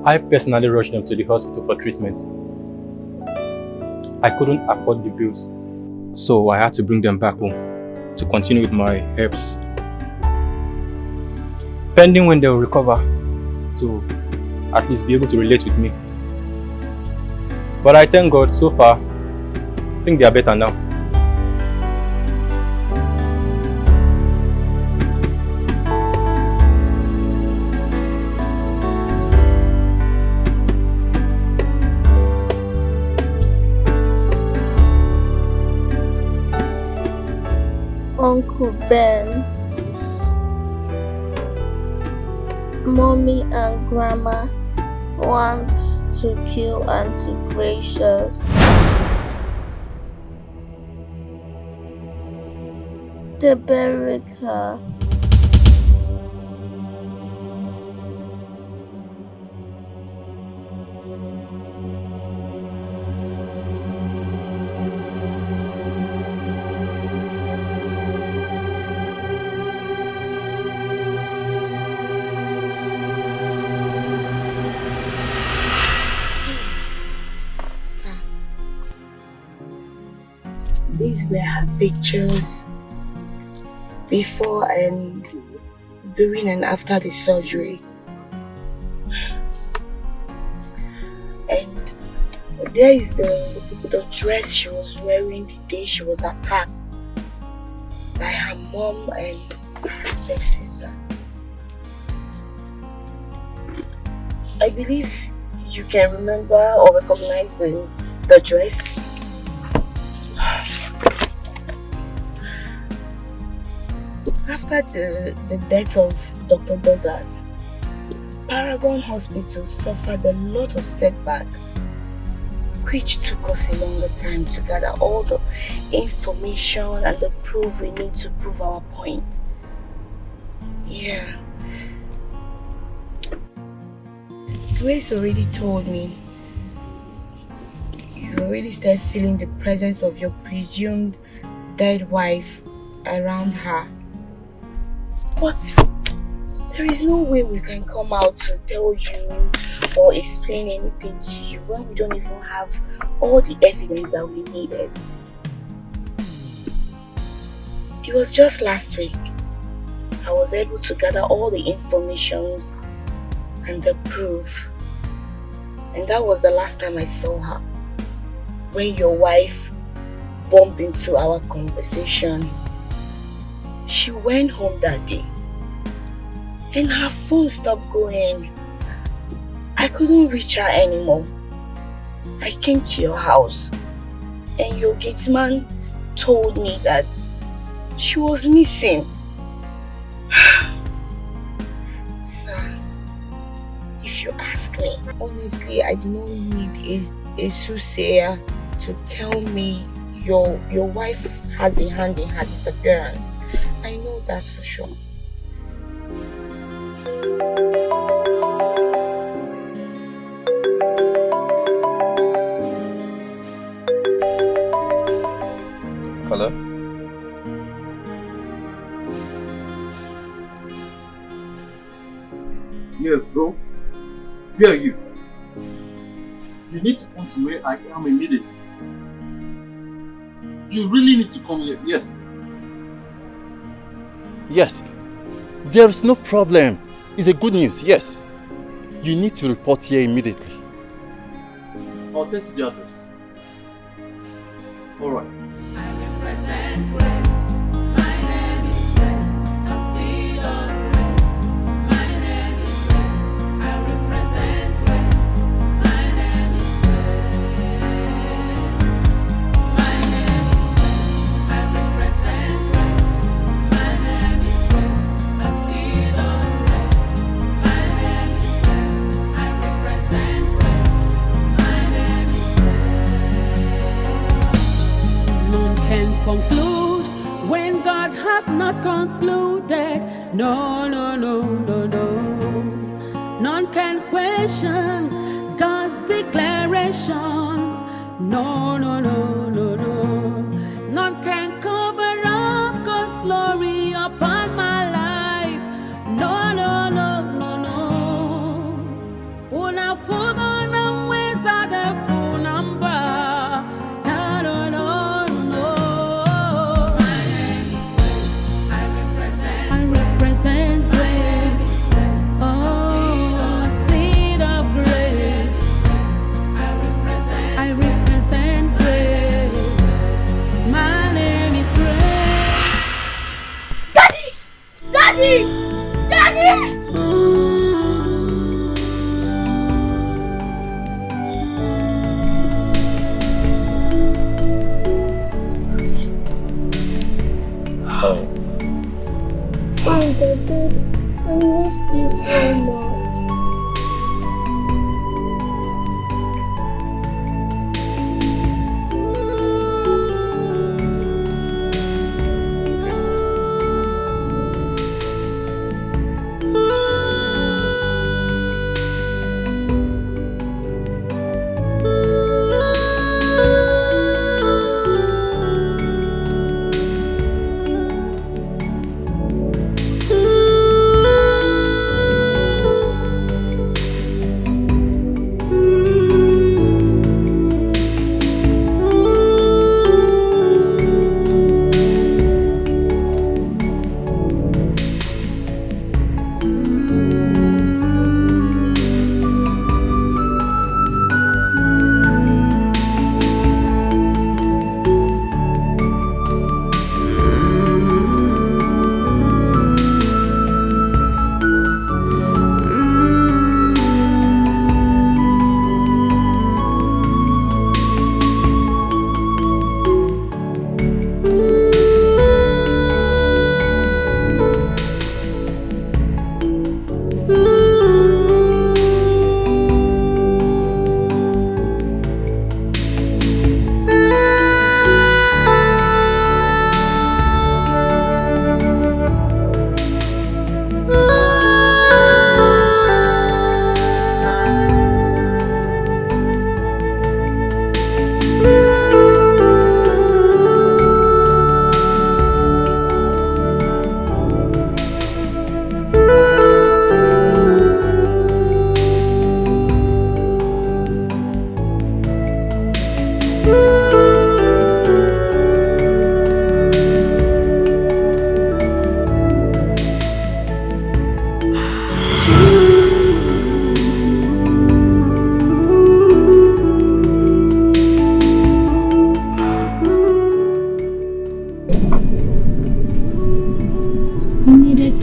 I personally rushed them to the hospital for treatment. I couldn't afford the bills, so I had to bring them back home to continue with my herbs. Pending when they will recover to at least be able to relate with me. But I thank God, so far, I think they are better now. Uncle Ben, Mommy and Grandma want to kill Auntie Gracious. They buried her. These were her pictures before and during and after the surgery. And there is the dress she was wearing the day she was attacked by her mom and her stepsister. I believe you can remember or recognize the dress. After the death of Dr. Douglas, Paragon Hospital suffered a lot of setback, which took us a longer time to gather all the information and the proof we need to prove our point. Yeah. Grace already told me you already started feeling the presence of your presumed dead wife around her. But there is no way we can come out to tell you or explain anything to you when we don't even have all the evidence that we needed. It was just last week I was able to gather all the information and the proof. And that was the last time I saw her, when your wife bumped into our conversation. She went home that day and her phone stopped going. I couldn't reach her anymore. I came to your house and your gate man told me that she was missing. Sir, if you ask me, honestly, I do not need a soothsayer to tell me your wife has a hand in her disappearance. I know that for sure. Hello? Yeah, bro. Where are you? You need to come to where I am immediately. You really need to come here, yes. Yes. There is no problem. It's a good news, yes. You need to report here immediately. I'll text you the address. Alright. Conclude when God hath not concluded. No, no, no, no, no. None can question God's declarations. No, no, no, no, no. None can cover up God's glory upon my life. No, no, no, no, no. Oh, now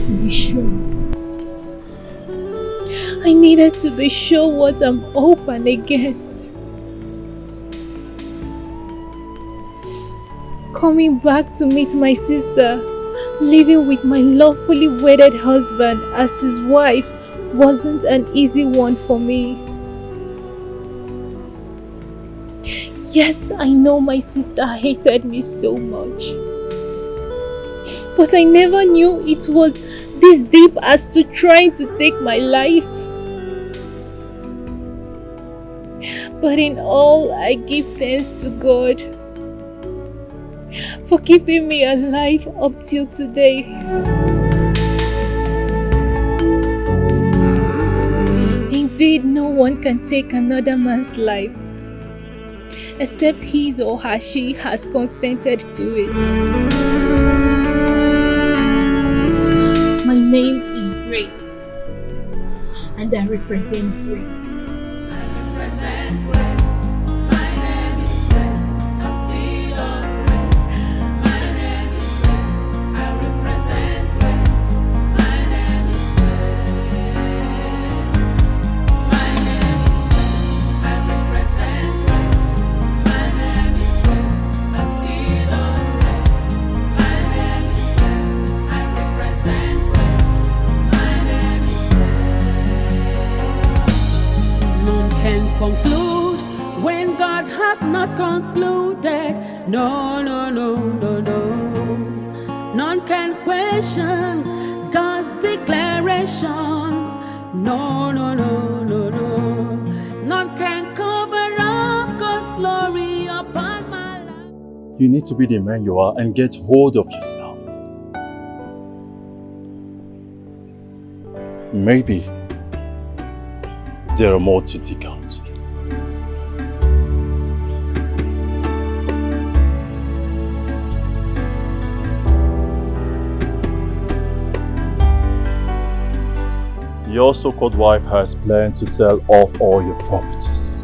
to be sure. I needed to be sure what I'm open against. Coming back to meet my sister, living with my lawfully wedded husband as his wife wasn't an easy one for me. Yes, I know my sister hated me so much. But I never knew it was this deep as to trying to take my life. But in all, I give thanks to God for keeping me alive up till today. Indeed, no one can take another man's life except his or her she has consented to it. My name is Grace, and I represent Grace. Concluded, no, no, no, no, no. None can question God's declarations, no, no, no, no, no. None can cover up God's glory upon my life. You need to be the man you are and get hold of yourself. Maybe there are more to dig out. Your so-called wife has planned to sell off all your properties.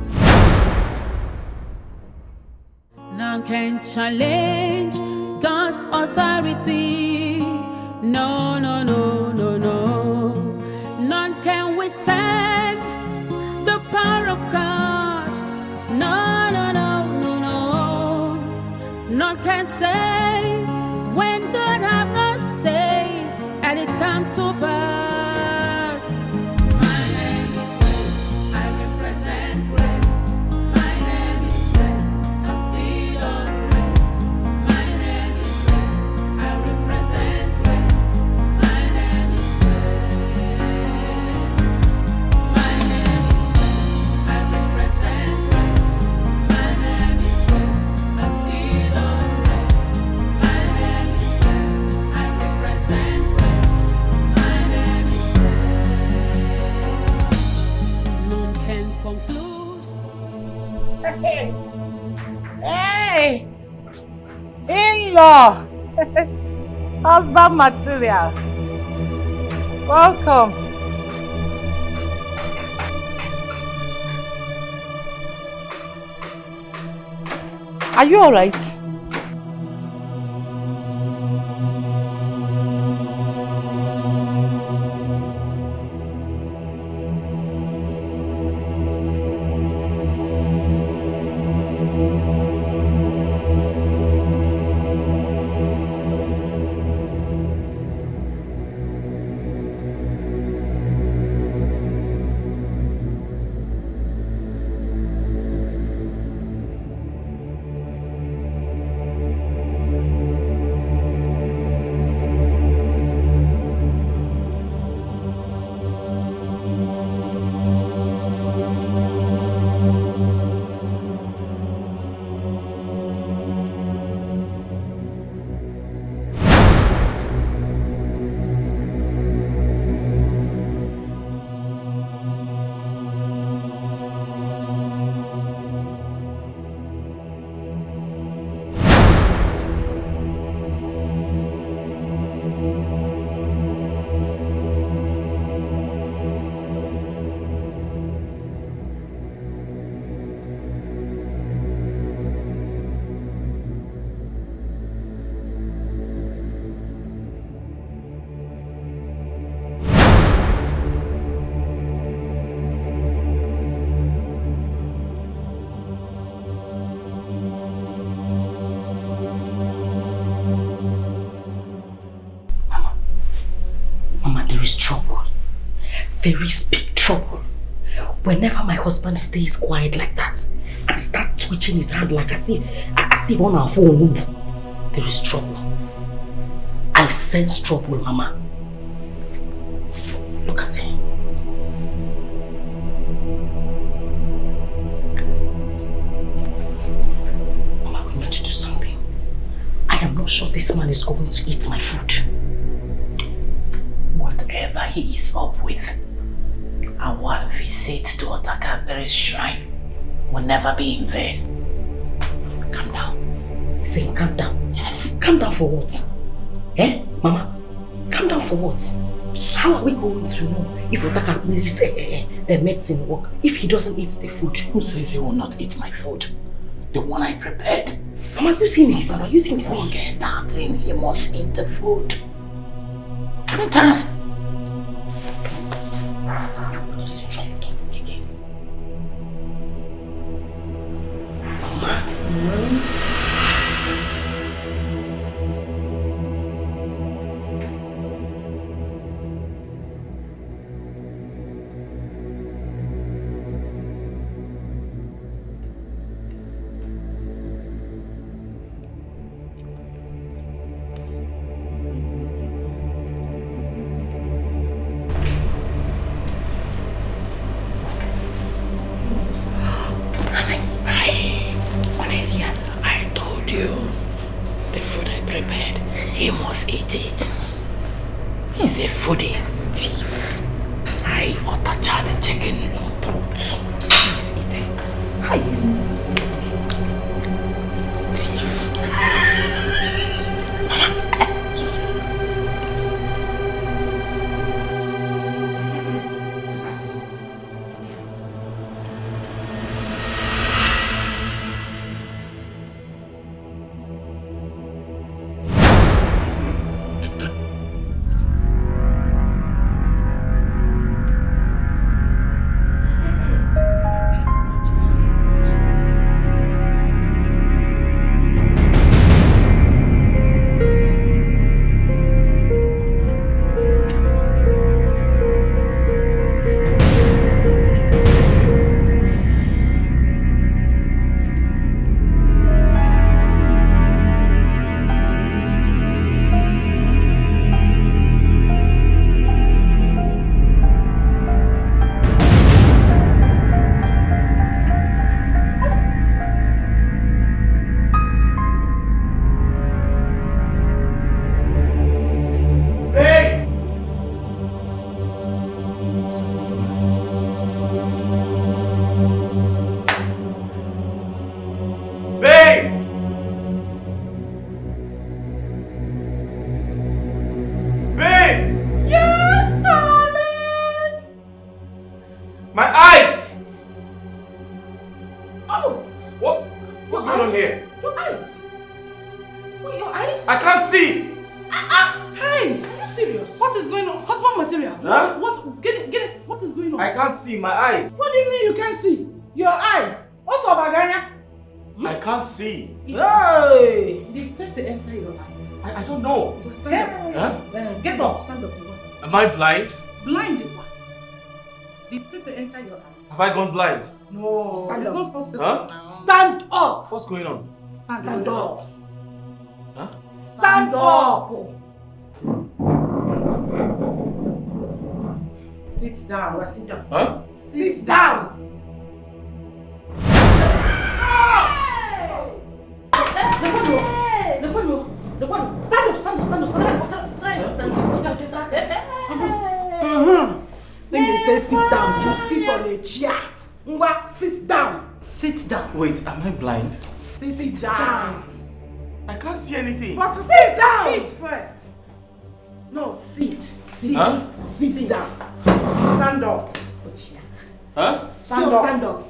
None can challenge God's authority. No, no, no, no, no. None can withstand the power of God. No, no, no, no, no. None can say when God have not said and it come to pass. Hey! In-law! Husband material. Welcome. Are you alright? There is big trouble. Whenever my husband stays quiet like that and start twitching his hand like as if on our phone, there is trouble. I sense trouble, Mama. Look at him. Mama, we need to do something. I am not sure this man is going to eat my food. Whatever he is up with, our visit to Otakabere's shrine will never be in vain. Calm down. Say, calm down. Yes. Calm down for what? Eh, Mama? Calm down for what? How are we going to know if Otakabere's medicine work if he doesn't eat the food? Who says he will not eat my food? The one I prepared. Mama, you see me, Mama. You see me. Forget that thing. He must eat the food. Calm down. See. Hey! Did pepper enter your eyes? I don't know. Stand up. Huh? Get up. Stand up. Am I blind? Blind what? Did pepper enter your eyes? Have I gone blind? No. Stand up. It's not possible. Huh? Stand up. What's going on? Stand up. Huh? Stand up. Sit down. Sit down. Huh? Sit down. When they say sit down, you sit on a chair. Ngwa, sit down. Sit down. Wait, am I blind? Sit down. I can't see anything. But sit down. Sit first. No, sit. Sit. Huh? Sit down. Stand up. Huh? Stand up. Stand up.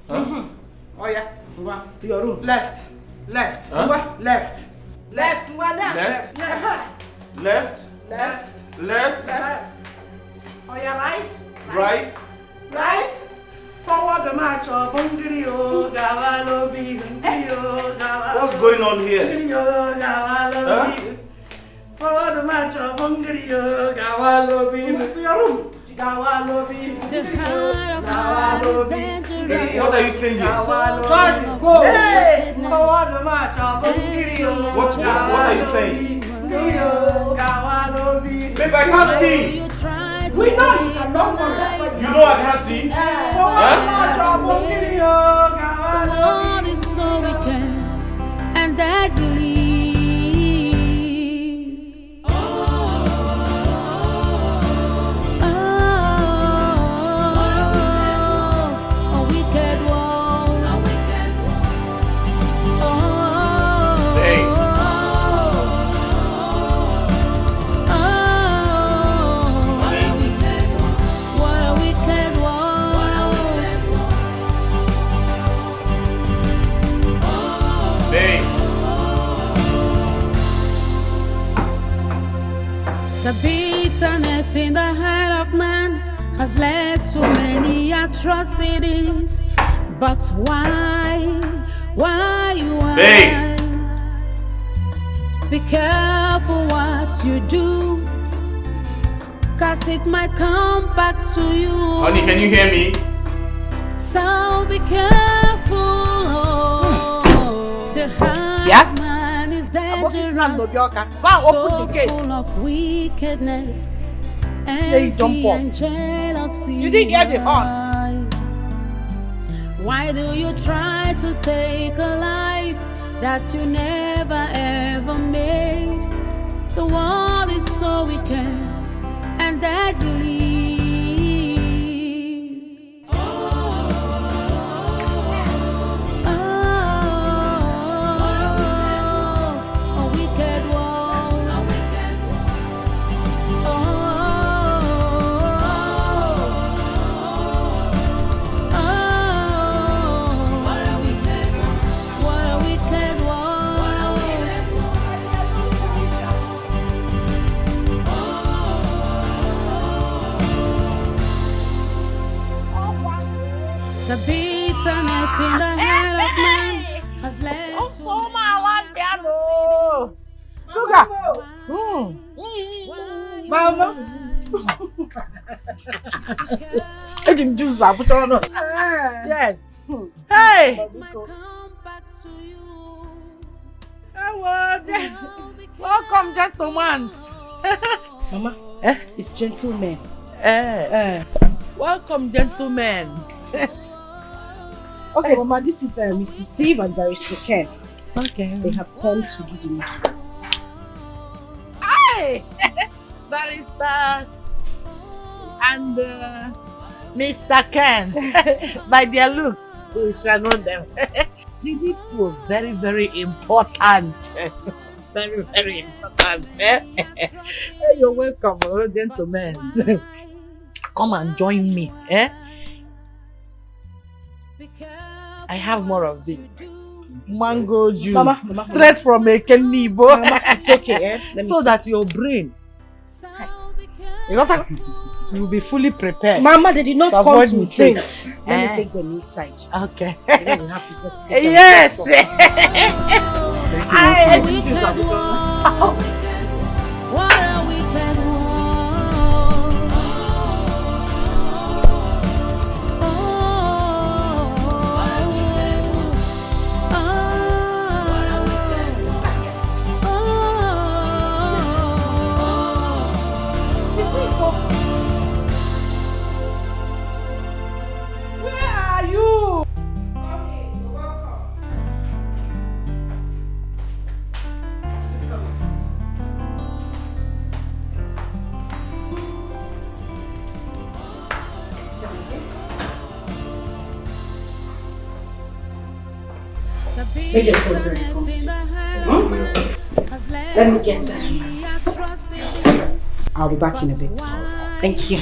Huh? Oh yeah. Ngwa, to your room. Left. Left. Huh? Ngwa, left. Left. Ngwa, left. Left. Left. Left. Left. Oh yeah, right. Right. Right. Forward the march. What's going on here? Huh? Forward march of Hungary, Gawalobi. To your room. Gawalobi. What are you saying? Just go. Hey, forward march of Hungary. What are you saying? Gawalobi. Babe, I can't see. We know you can come for that. You know I can't see. Forward march of Hungary, The world is so wicked and deadly. The bitterness in the heart of man has led to many atrocities. But why? Babe. Be careful what you do, 'cause it might come back to you. Honey, can you hear me? So be careful. The heart man is dangerous. Go and open the gate. Full of wickedness, you jump envy up. and jealousy. You didn't hear the horn. Why do you try to take a life that you never ever made? The world is so wicked and deadly. The bitterness in the heart of man has led to Sugar. Mama. I can do that. Put on. Yes. Hey. Welcome, gentlemen. Mama, it's gentlemen. Welcome, gentlemen. Okay, Mama, this is Mr. Steve and Barrister Ken. Okay. They have come to do the needful. Hi! Baristas and Mr. Ken. By their looks, we shall know them. The needful, very, very important. Very, very important. You're welcome, gentlemen. Come and join me. I have more of this. Mango juice. Mama, straight from a Kenibo. Mama, it's okay, so that your brain you'll be fully prepared. Mama, they did not come to drink. Mistakes. Let me take them inside. Okay. Then we'll have business to take them. Yes. What a wicked Make yourself very comfortable. Let me get them. I'll be back in a bit. Thank you.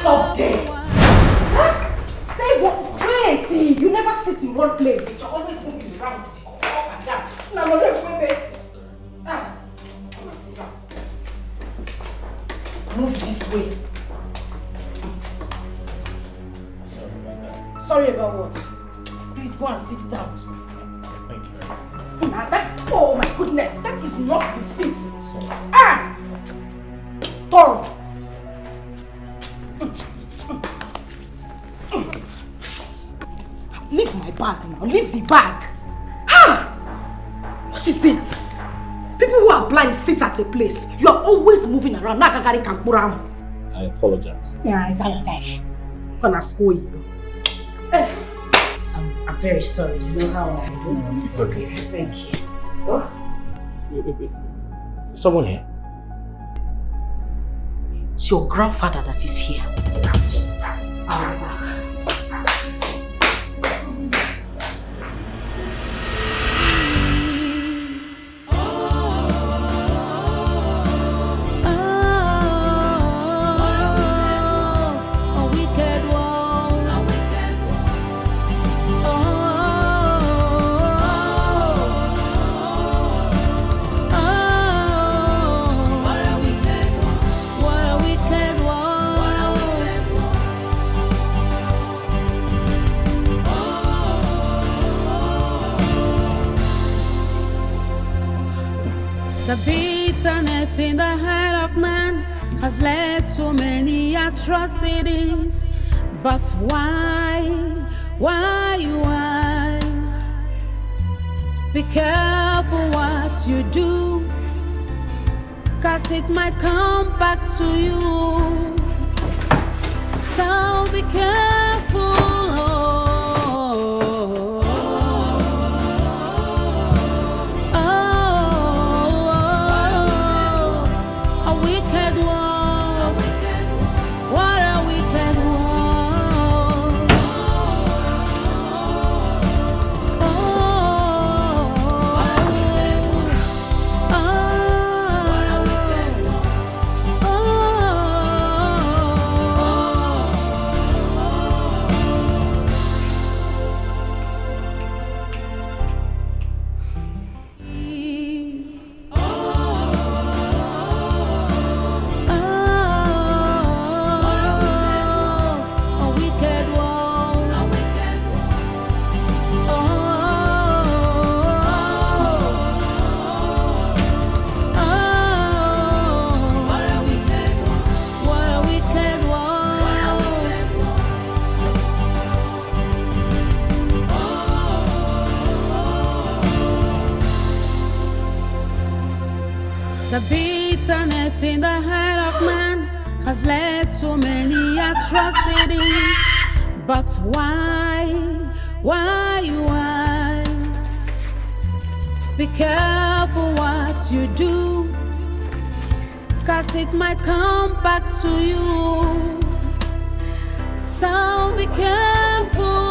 Stop there! Stay wait! You never sit in one place. You're always moving around, up and down. Now, wait. Come and sit down. Move this way. Sorry about what? Please go and sit down. Thank you. Oh my goodness, that is not the seat. Ah! Toro. Leave my bag now. Leave the bag. Ah! What is it? People who are blind sit at a place. You are always moving around. I apologize. Yeah, I apologize. Gonna spoil you. I'm very sorry. You know how I do. It's okay. Thank you. Oh? Wait. Someone here? It's your grandfather that is here. I'll be back. The bitterness in the heart of man has led to many atrocities. But why? Be careful what you do, 'cause it might come back to you. So be careful. The bitterness in the heart of man has led to many atrocities. But why? Be careful what you do, 'cause it might come back to you. So be careful.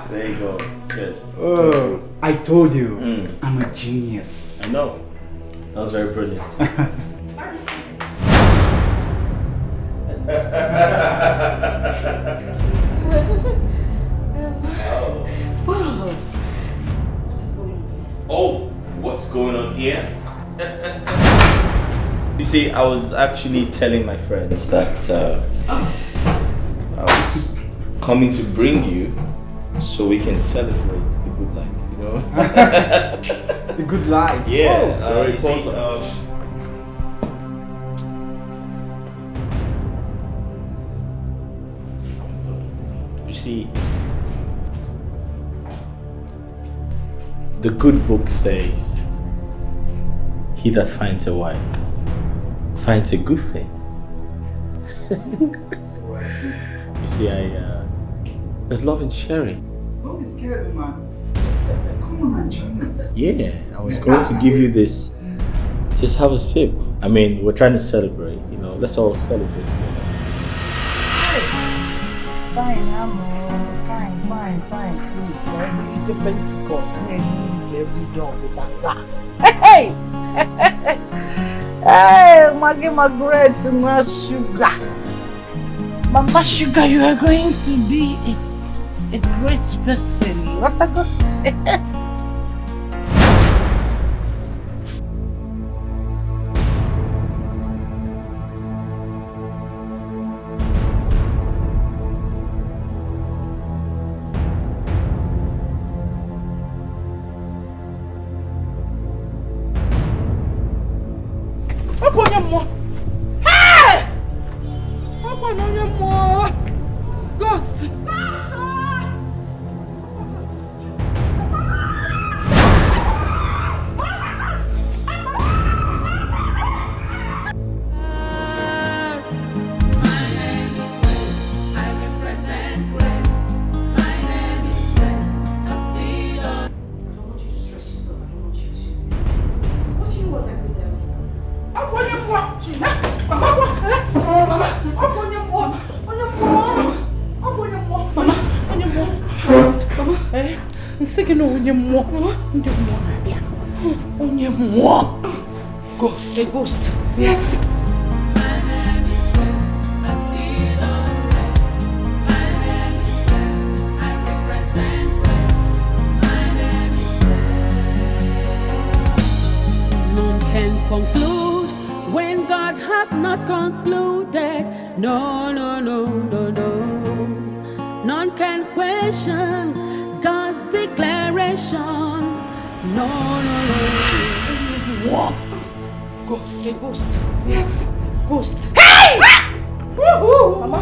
There you go. Yes. Oh, I told you, I'm a genius. I know. That was very brilliant. Wow. Oh, what's going on here? You see, I was actually telling my friends that I was coming to bring you so we can celebrate the good life, you know? The good life? Yeah, very you see, important. You see, the good book says, he that finds a wife finds a good thing. You see, there's love in sharing. Don't be scared, man. Come on and join us. Yeah, I was going to give you this. Just have a sip. I mean, we're trying to celebrate, you know. Let's all celebrate together. Fine, fine. Please, the Pentecost, every door with bazaar. Hey! Hey, Maggie, my bread, my sugar. Mama Sugar, you are going to be a great person. What a good. A ghost. Yes. None can conclude when God hath not concluded. No. None can question God's declarations. No. A ghost. Yes. Ghost. Hey! Mama.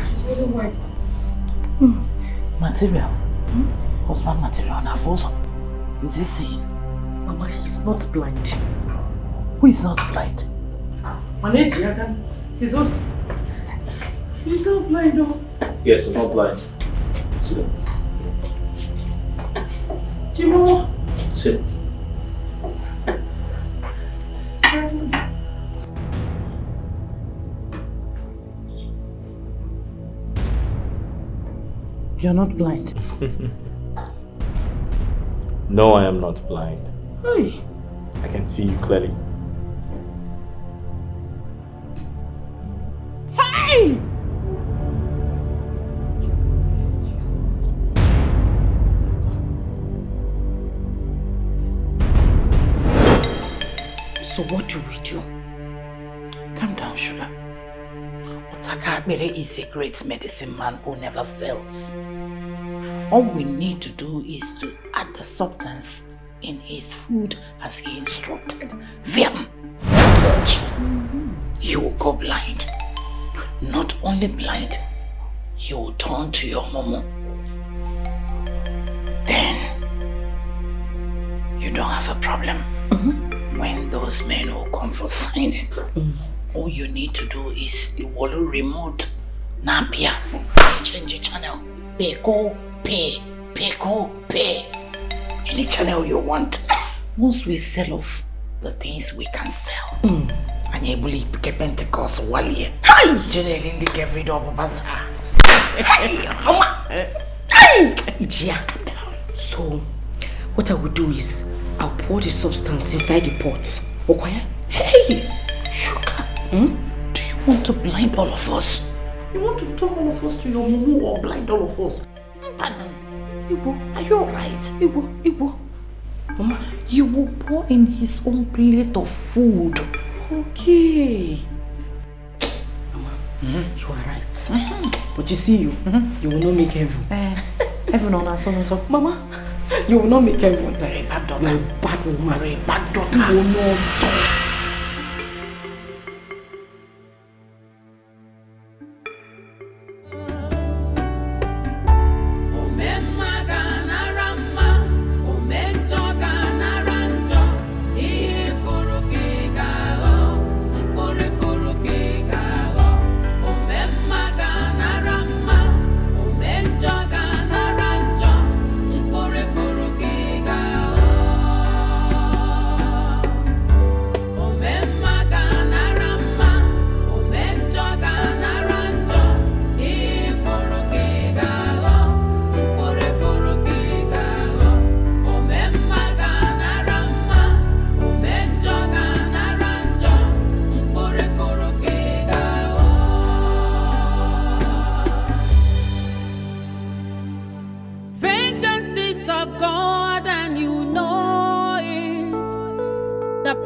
She's really white. Material. Husband material na frozen. Is he saying? Mama, he's not blind. Who is not blind? Manage, he's not blind, though. Yes, I'm not blind. Sit down. Jimo. Sit. You're not blind. No, I am not blind. Hey. I can see you clearly. Hey! So what do we do? Calm down, Sugar. Otakabere is a great medicine man who never fails. All we need to do is to add the substance in his food as he instructed. Then, he will go blind. Not only blind, he will turn to your momo. Then, you don't have a problem. When those men will come for signing, all you need to do is you will remote Napia, change the channel, pay. Any channel you want. Once we sell off the things we can sell, and you will pick a Pentecost while here. Hi! Generally, in the every double bazaar. So, what I will do is I'll pour the substance inside the pot. Okay? Hey! Sugar! Do you want to blind all of us? You want to turn all of us to your mumu or blind all of us? Igbo, are you alright? Igbo. Mama, you will pour in his own plate of food. Okay. Mama, you are right. But you see you will not make heaven. Heaven on us also. Mama, you will not make heaven. Very bad daughter. You're a bad woman. Very bad daughter. You will not. Omemma gana rama, omento gana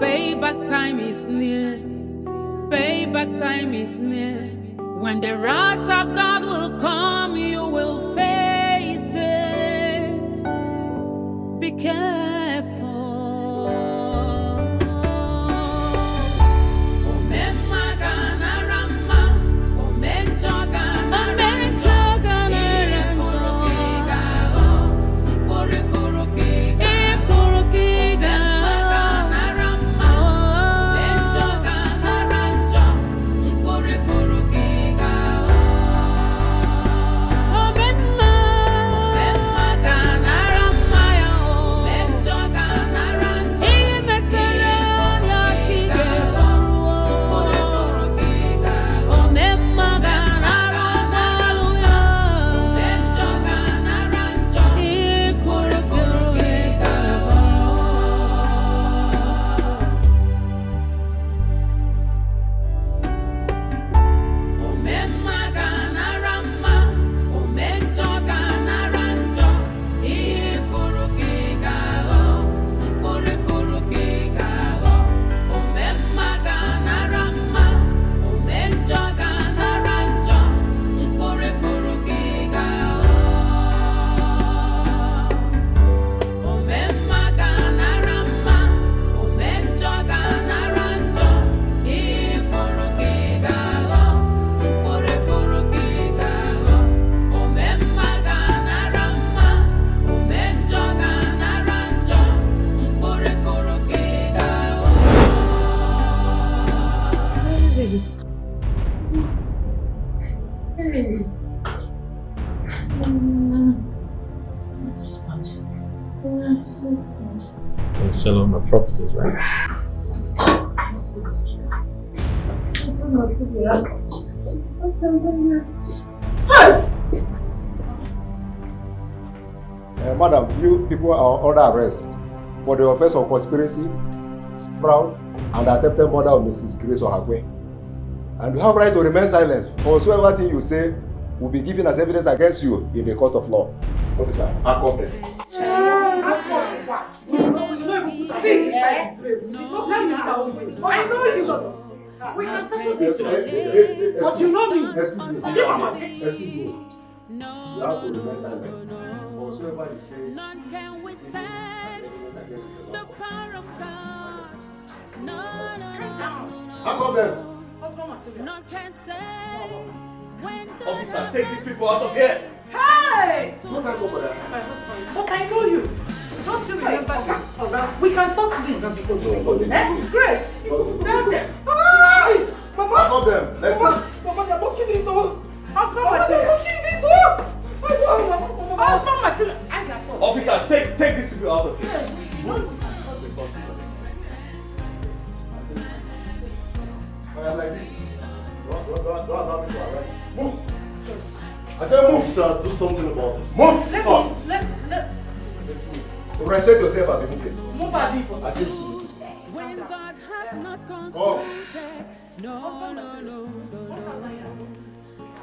Payback time is near. Payback time is near. When the wrath of God will come, you will face it. Be careful. Sell all my properties, right? Madam, you people are under arrest for the offense of conspiracy, fraud, and attempted murder of Mrs. Grace Ohakwe. And you have right to remain silent for whatsoever thing you say will be given as evidence against you in the court of law. Officer, back up there. I know you. We can settle this. But you know me. Excuse me. Excuse me. You have to remain silent. Whatsoever you say, none can withstand the power of God. No. back up there. None can say when the Officer, take these people out of here. Hey! Don't talk over there. My husband. But I know you. Don't you remember this? We can sort this. Grace! Down there. Hi! Mama! Back up there. Let's go. Mama, they're locking the door. Husband Matilda. Locking the door. Husband Matilda. I got so. Officer, take these people out of here. Like this. Don't allow me to arrest. Move. I said move. Officer, do something about this. Move. Let's respect yourself and be moving. move our people. I said when God hath not go. No.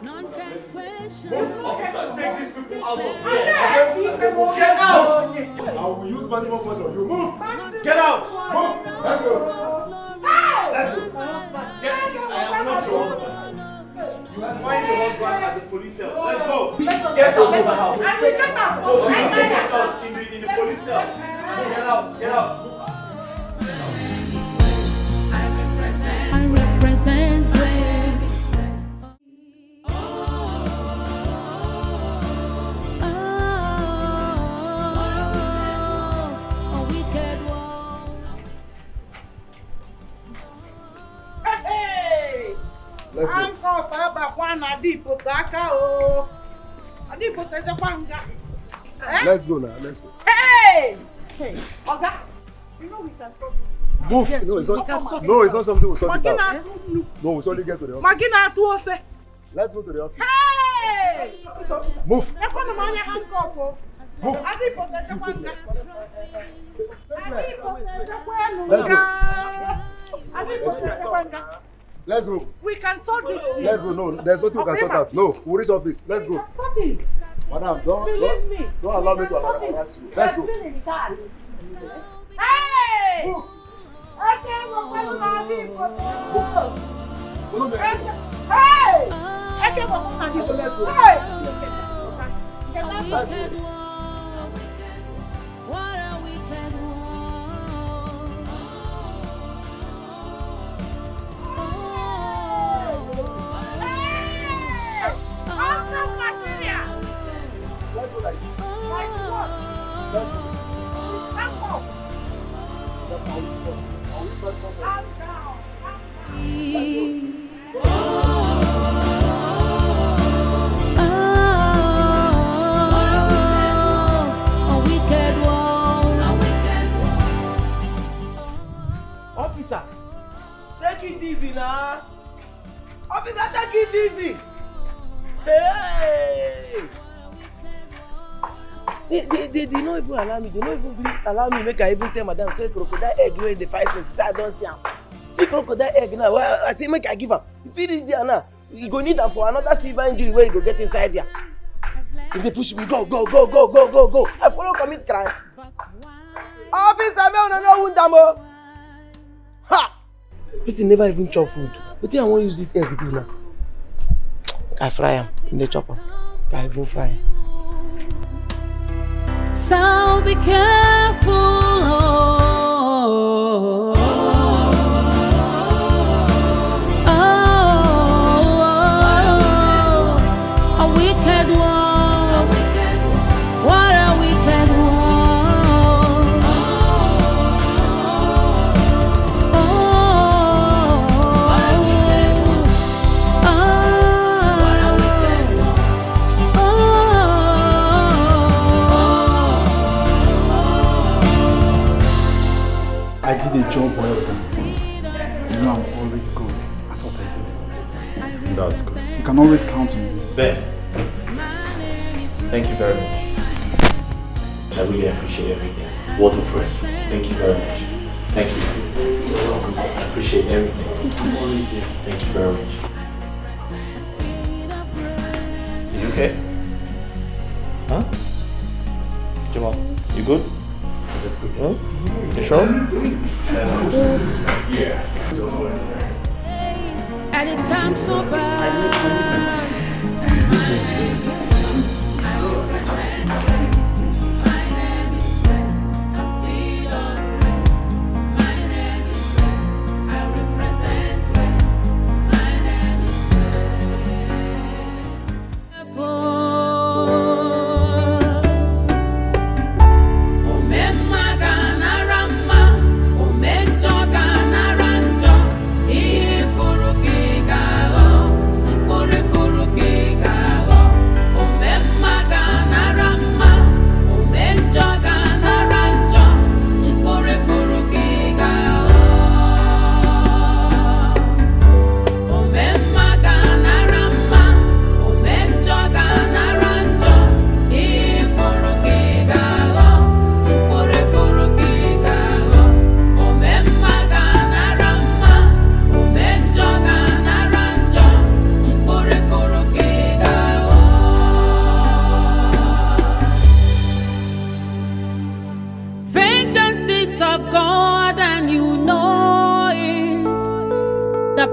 None can question. Officer, take these people out of here. I said move. Get out. I will use maximum force on you. Move. Get out. Move. Let's go. Let's go. I am not your husband. You will find your husband at the police cell. Let's go. Get out of the house. Go to the house in the police cell. Get out. Get out. I represent grace. A wicked one. Hey! Let's go. Uncle Faba Juan Adipo Taka o. Adipo Tajapanga. Let's go now. Let's go. Hey! Hey, Oga, you know we can stop this. Move. Yes, No, it's we not. can sort No, it it's not something we'll sort it Magina, out. No, we'll only get to the office. Magina Tuose. Let's go to the office. Hey! Move. Ekwano manya handcuff. Move. Adipo Tajapanga. Adipo Tajapanga. Let's go. Adipo Tajapanga. Let's go. We can sort this. Let's go. No, there's nothing we can sort out. No, we'll reach office. Let's go. Stop it. Madam, Believe me. don't allow me to harass you. Let's go. Hey! Officer, take it easy now. Officer, take it easy. Hey! They don't even allow me. They don't even allow me make I even tell madam say crocodile egg wey in the 5 cents. Say I don't see am. See crocodile egg now. Well, I say make I give am. If he reach there now, you go need am for another silver injury where you go get inside there. If they push me, go. I follow commit crime. Officer, me no wound am o. Ha! Person never even chop food. But I won't use this egg do now. I fry him in the chopper. I even fry him. So be careful. A wicked one. What a wicked I did a job well done. You know I'm always good at what I do. That's good. You can always count on me. Ben, thank you very much. I really appreciate everything. What a first. Thank you very much. Thank you. You're welcome. I appreciate everything. I'm always here. Thank you very much. You okay? Huh? Jamal, you good? That's good. Huh? You sure? Yeah. and it comes to pass.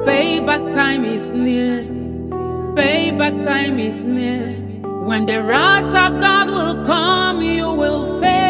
Payback time is near. Payback time is near. When the wrath of God will come, you will fail.